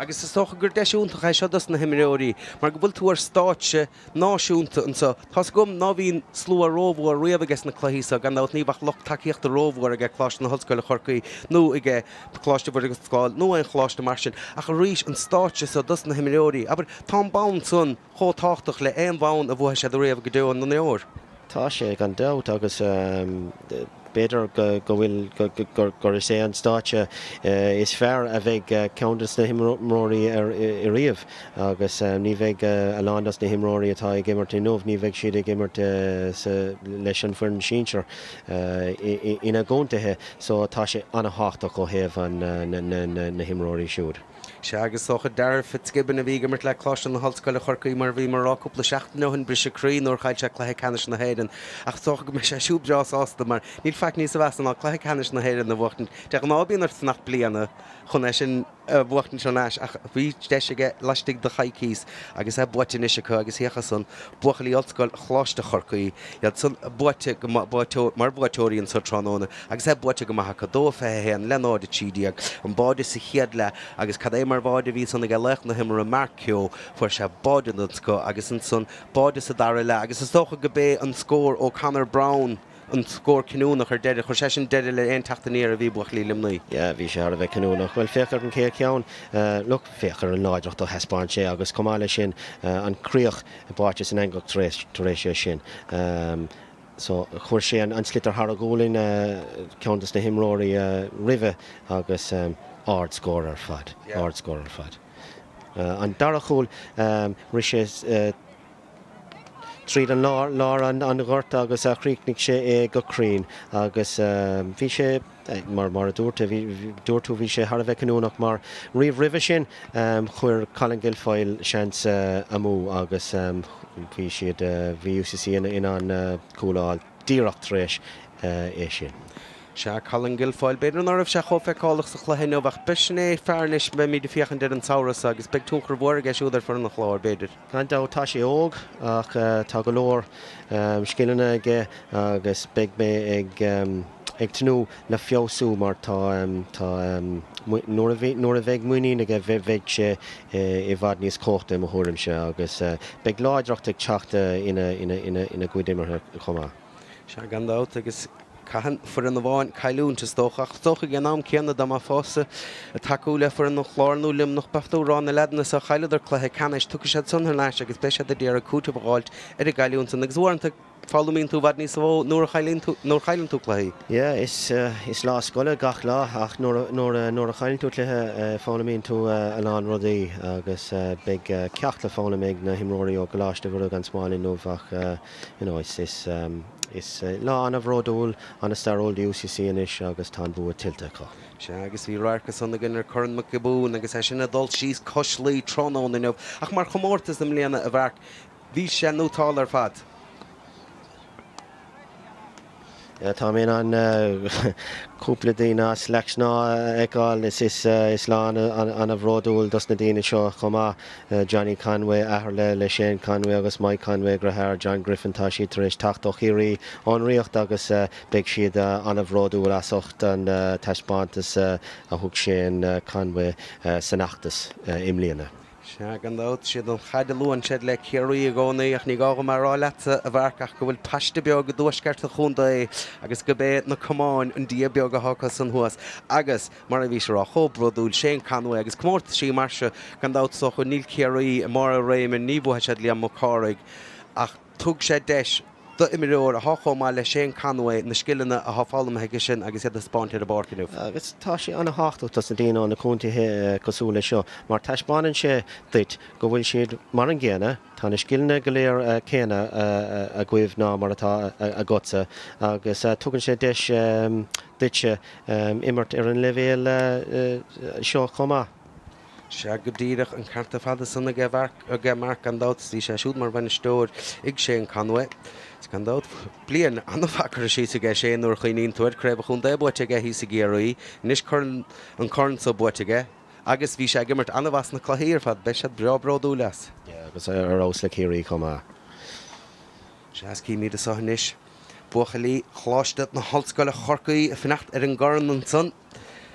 Agus is tócha gur deisiúnta cha sedas na himimeóí, mar go bhfuil tú ar stáitse náisiúnta an sa. Tás gom ná bhín slú a rómhór riamhagus na chluísa gandát níbach loch takeíocht a rómhór ag chláiste na Hallscoile Corcaí nó ag chláiste bud agus sáil nó an chláiste mar sin ach a ríis an stáitse sa dus na himimeóí. Aber tá bán son chótáchtach le éon bhain a bhfuil sé do riamh go dúan na leor. Tá sé gan dat agus beidir go bhfuil gur sé an stáitse is fearr a bheith ceantas na himróí i riamh agus ní bheith a landas na himróí atá ag immert in nómh, ní bheith siad ag immert leis an fuin sínsir ina gcóntathe, so tá sé anna háach go héamh na himróí siúd. Se agus socha Dara Fitzgibbon a bhí immert le chláiste na Hallscoile Corcaí mar bhí mar ráúpla seach nóhann brise crí nóir chaid se chluthe canis na héireann ach socha go me sé siúbdrás ásta mar níl feic níos a bhesan á chluthe canis na héireann na bhachtain. De an ábíon ar snacht bliana chun é sin bhachtain se leis ach bhí deisige leistigh de chaicís agus é buitin isise chu agus hécha san buchailí Hallscoil chláiste Corcaí iad san buite mar buitóiríonn sa tróna agus é buite go maitha dó fé an lenáide tídiaag an báide sa chiad le agus cad é mar báide ví sanna lech na himar a marcio fuair se báide an sco agus an son báide sa dar le agus is tócha go bé an scór ó Conor Brown an scór cinúnach ar deidir chu sé sin deidir le aon tachtaníar a bhí buachlí limnaí. Ja, bhí sé ar a bheith cinúnach. Well féchar an céir ceann, look féchar an láidireacht ó Hespáin sé agus comáile sin an críoch báite san engach taréis sin. So chuir sé an slitar Har a gólinn ceantas na himróí rive agus ard scór ar fad. Ard scór ar fad. An darachúil ri sé tríd an lá an ghirt agus a chríicnig sé go crín agus bhí sé mar a dúirta dúirtú bhí sé Har a bheith cinúnach mar riomh ribh sin chuir Colin Gilfoyle seans amú agus bhí siad bhí UCC in an cúláil díreacht tréis é sin. Se Colin Gilfoyle beidir an ormh se chofeáach sa chluhéine bhach bisné fearnis be mí de fiochan de an saoras agus beag túchar bhór a siúdar for an chláir beidir. An tá sé óg ach tá go leor scillanna aige agus beag mé ag tanú le fiosú mar nuair a bheith muoín ag bheith sé I bhd níos cóchta mo thuirim se agus beag láidireacht ag teachta ina gcuidimmartha chomá. Se gandát agus Cahan for an bháin caiúnta tóchach tócha gan ná céanna dá fása a takeú le for an chlárnú lim nach beftúrán na ledna sa chaileidir chluthe canis tu sé sunthar leis agus be sé déar a cúta bháilt ar a gaiúnta agus bhhaanta fálamín tú bhd níos bh nóair chailann tú chluí. Ja, is lá scoile gach lá ach nóair a chailann tú chluthe fálamín tú a lán rudaí agus beag ceach le fálamíid na himróí ó goláiste bhfuil an smáilín nómhach is lá an bhródúil an staróil UCC inis agus tá bua tiltte chu. Se agus bhí rácha sanna ginnar chun mac gobún agus é sinna dul síos coslí trónán inmh ach mar chomórtas am léana a bhhar bhí sé nótáil ar fad. Tá mé an cúpla daoine sleachsná agáil is lá an bhródúil dus na daine seo chumá Johnny Conway ahar le Shane Conway agus Mike Conway grathir John Griffin tá siad tar éis tachtach irí anríocht agus beag siad an bhródúil asocht an taispántas a thug Shane Conway san achtas imlíana. Se gandát siad an chaideúin siad le céirí a gcónaí ach ní gága mar ráleta a bharcach go bhfuil paiste beag go dúisceart a chunda agus go bé na cumáin an dia beag a háchas san thuas agus mar a bhí se rá chobrodúil Shane Conway agus cummórta sí mar se gandát so chu níl céirí mar a réim an níbhthe siad líam mo cáraigh ach tug sé deis do imimeóir a háá le sé canha na skillne a háálam heige sin agus iad a spáinte a barcinú. Agus tá sé anna háchtútas na daine na cúntathe cosúla seo, mar taispáin sé duit go bhfuil siad mar an ggéine, tá na skillne go léir céine a gcuimh ná mar atá a gotsa, agus tugann sé deis duitse immert ar an levéal seo chomá. Se go dtíireach an carta fada sanna a g mark an dát tí sé siúd mar bhaine stóir ag sé an canha. Gan dát blian an fachar sí a g sé nuair chuoín tuair creibh chun de buite a hí sa géirí, níos chun an corn sa buiteige, agus bhí sé gimmart anhas na chluhíir fad be se breabráú leis. Agus arrás le chéirí chumá. Se cí míad a sonis buchalí chláiste na hallscoile chorcaí a fnacht ar an garn an san.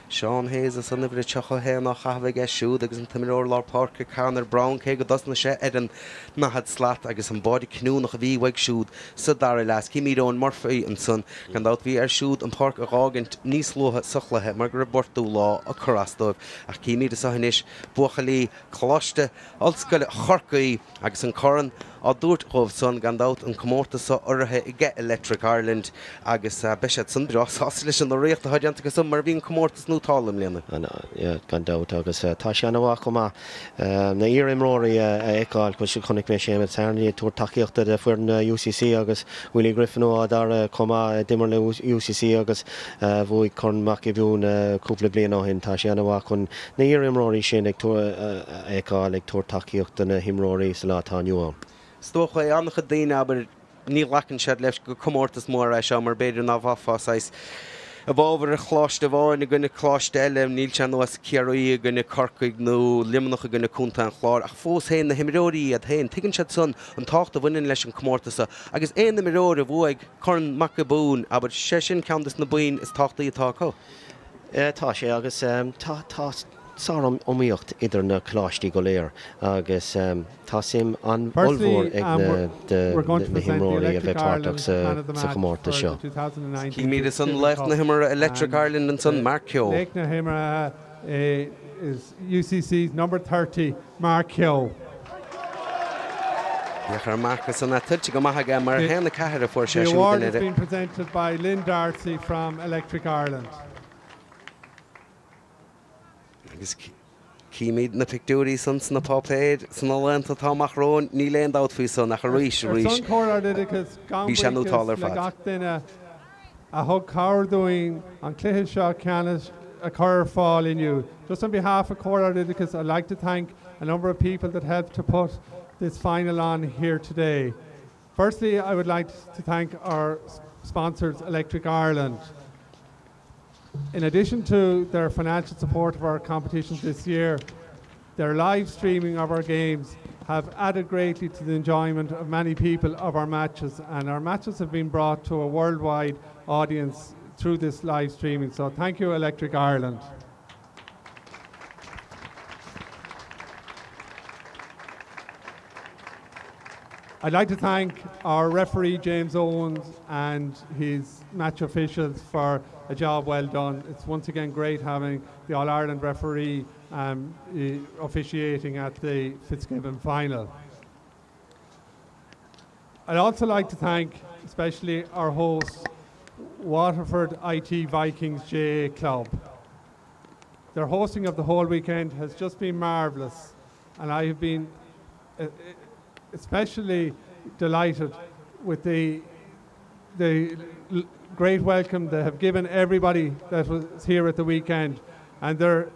Seán Hayes a sanna bhre techa hé nach chahabh siúd agus an timiróir lá Parker Canar Brown cé go dasna sé ar an nachad slaat agus an bádi cnú nach a bhí weig siúd sa dar leas cí míón morfaí an san gan dát bhí ar siúd an park a rágant níos lotha suchlathe mar gur bortú lá a chorastóibh ach cí míad a sahanis buchalí chláiste allscoile chorcaí agus an choran á dúirt chomh san gan dát an commórta sa orthe i g Electric Ireland agus beisiad san bras leis an réocht a haideanta agus mar bhíon commórtas tálam léana. Gan dát agus tá sé anhha chumá na ír imróí eáil chu si chunig mé sé teirnaí túair takeíochtta de fuair na UCC agus bhfuil Griffinó dar comá dimar le UCC agus bhfuil chunach i bhún cúpla blian áhin tá sé anhha chun na ír imróí sin ag eáil ag túair takeíochtta na himróí sa látá nuáin. Stocha é annach daine aber ní lecinn sead leis go commórtas mór a se mar beidir ná bhaááis. A bhábhar a chláiste bháin a gine chláiste eile níl se nuas cearí a gine corcaig nó limanach a gine cúnta an chlár ach fós héin na himiróí a héin tuigann sead son an tácht a bhainn leis an commórtasa agus éon na miróir a bhuaig chun mac a bún aber sé sin ceantas na buin is táchtaí atá có. Tá sé agus Sám omíocht idir na chláistí go léir agus tá sim an bhór ag na himróí a bheith páach sa chomórta seo. Cí míad san left na himar Electric Ireland an san Mark Keogh. Left na himar is UCC's number 30, Mark Keogh. Ar Marcus an tuilte go maithaige mar héna caithear a fuair sé. The award has been presented by Lynn Darcy from Electric Ireland. Agus cíimiid na picúí san na papéid san lenta táach rón ní léon dát fao san nach ríis ríis. Bhí sé nótálar fad. A thug cáirúing an cluiche seo ceannas a chur fáil inniu. Just on behalf of Cora Lidicus, I'd like to thank a number of people that helped to put this final on here today. Firstly, I would like to thank our sponsors, Electric Ireland. In addition to their financial support of our competitions this year, their live streaming of our games have added greatly to the enjoyment of many people of our matches, and our matches have been brought to a worldwide audience through this live streaming. So thank you, Electric Ireland. I'd like to thank our referee, James Owens, and his match officials for a job well done. It's once again great having the All-Ireland referee officiating at the Fitzgibbon final. I'd also like to thank especially our hosts, Waterford IT Vikings GAA Club. Their hosting of the whole weekend has just been marvellous, and I have been especially delighted with the great welcome they have given everybody that was here at the weekend, and their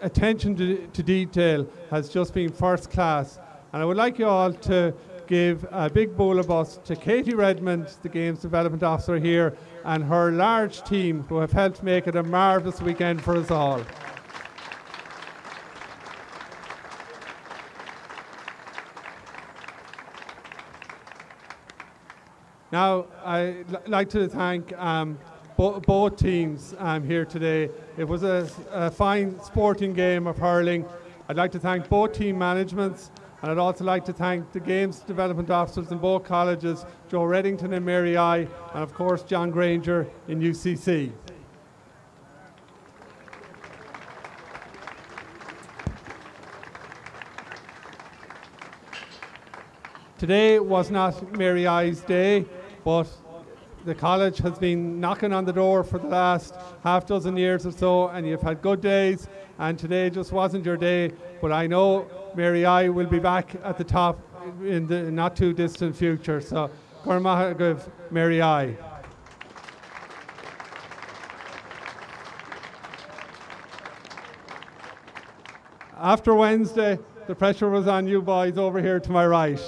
attention to detail has just been first class. And I would like you all to give a big bus to Katie Redmond, the Games Development Officer here, and her large team who have helped make it a marvellous weekend for us all. Now, I'd like to thank both teams here today. It was a fine sporting game of hurling. I'd like to thank both team managements, and I'd also like to thank the Games Development Officers in both colleges, Joe Reddington and Mary I, and of course John Granger in UCC. Today was not Mary I's day, but the college has been knocking on the door for the last half dozen years or so, and you've had good days, and today just wasn't your day. But I know Mary I will be back at the top in the not too distant future. So, Gormahagav, Mary I. After Wednesday, the pressure was on you boys over here to my right.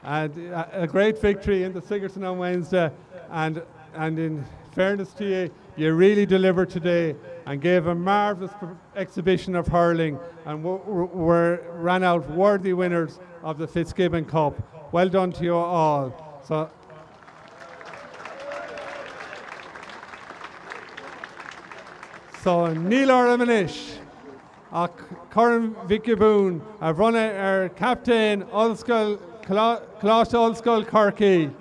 And a great victory in the Sigerson on Wednesday. And in fairness to you, you really delivered today and gave a marvellous exhibition of hurling and ran out worthy winners of the Fitzgibbon Cup. Well done to you all. So Neil Oramanish, Curran Vicky Boone, I've run our captain, Ulskull, Clash Ulskull Kirky.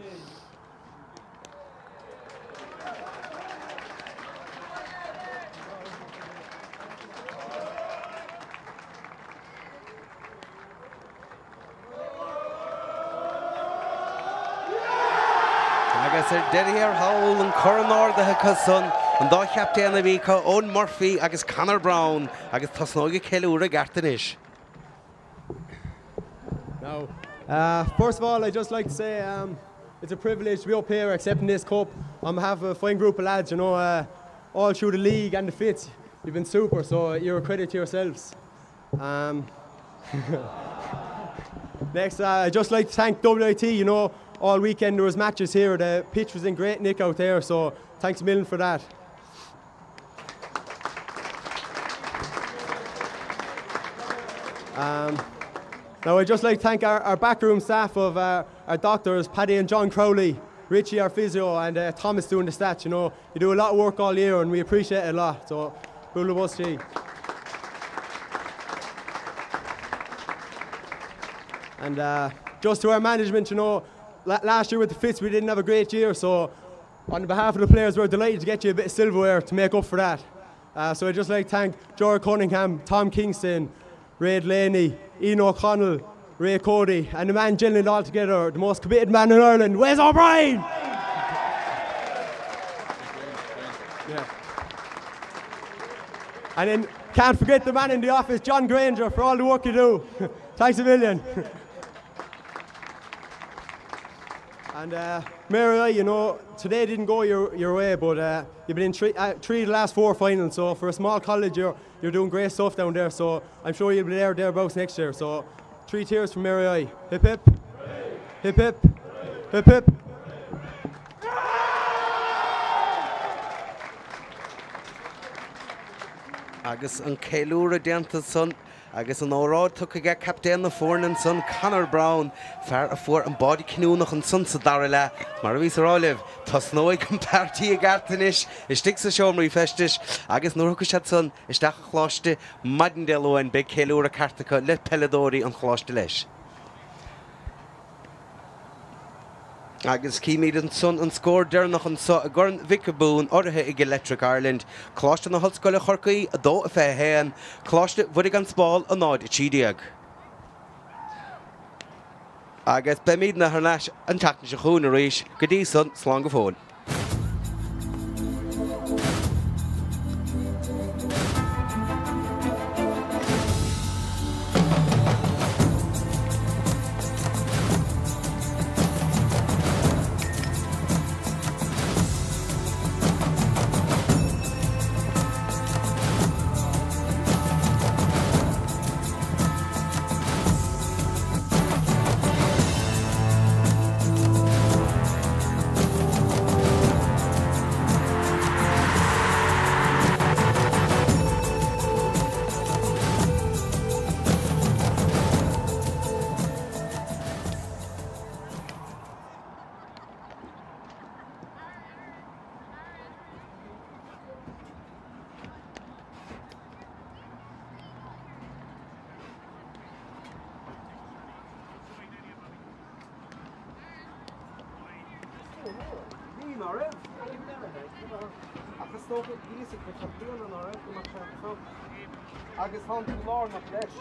Derriere Howell and Curran Orda Hakason and the captain of Vika, Owen Murphy, agus Connor Brown, agus Tasnogi Kelura Gartanish. Now, first of all, I'd just like to say it's a privilege to be up here accepting this cup on behalf of a fine group of lads, you know, all through the league and the Fitz. You've been super, so you're a credit to yourselves. Next, I'd just like to thank WIT, you know, all weekend there was matches here. The pitch was in great nick out there, so thanks a million for that. Now I'd just like to thank our backroom staff of our doctors, Paddy and John Crowley, Richie our physio, and Thomas doing the stats. You know, you do a lot of work all year and we appreciate it a lot, so Bula Buschi. And just to our management, you know, last year with the Fitz we didn't have a great year, so on behalf of the players we're delighted to get you a bit of silverware to make up for that. So I'd just like to thank George Cunningham, Tom Kingston, Ray Delaney, Ian O'Connell, Ray Cody, and the man gelling all together, the most committed man in Ireland, Wes O'Brien! Yeah. And then can't forget the man in the office, John Granger, for all the work you do. Thanks a million. And Mary, you know, today didn't go your way, but you've been in three of the last 4 finals, so for a small college you're doing great stuff down there, so I'm sure you'll be thereabouts next year. So 3 cheers from Mary I. Hip hip. Hip hip. Hip hip. Agus an Cailúra Denta son, agus an órad took a get captain the Fornan son, Connor Brown, fair a four and body canoe and son Sadarila, Marvis Olive, Tosnoy comparty a gartanish, a sticks a show me festish, agus Norhukashat son, a stach closte, Madindelo and Big Cailúra Cartica, let Peladori and Clostelish. Agus Keemid and son and scored there noch an so Gurn Vickaboon orthe ig Electric Ireland clost an Hulscoile Chorcaí a dó a fé héan clost vudig an spáil a náid tídiag. Agus bemid na harnash an tacna se chún a ríis go dtí son slán go fón. Agus hon to Lorna flesh.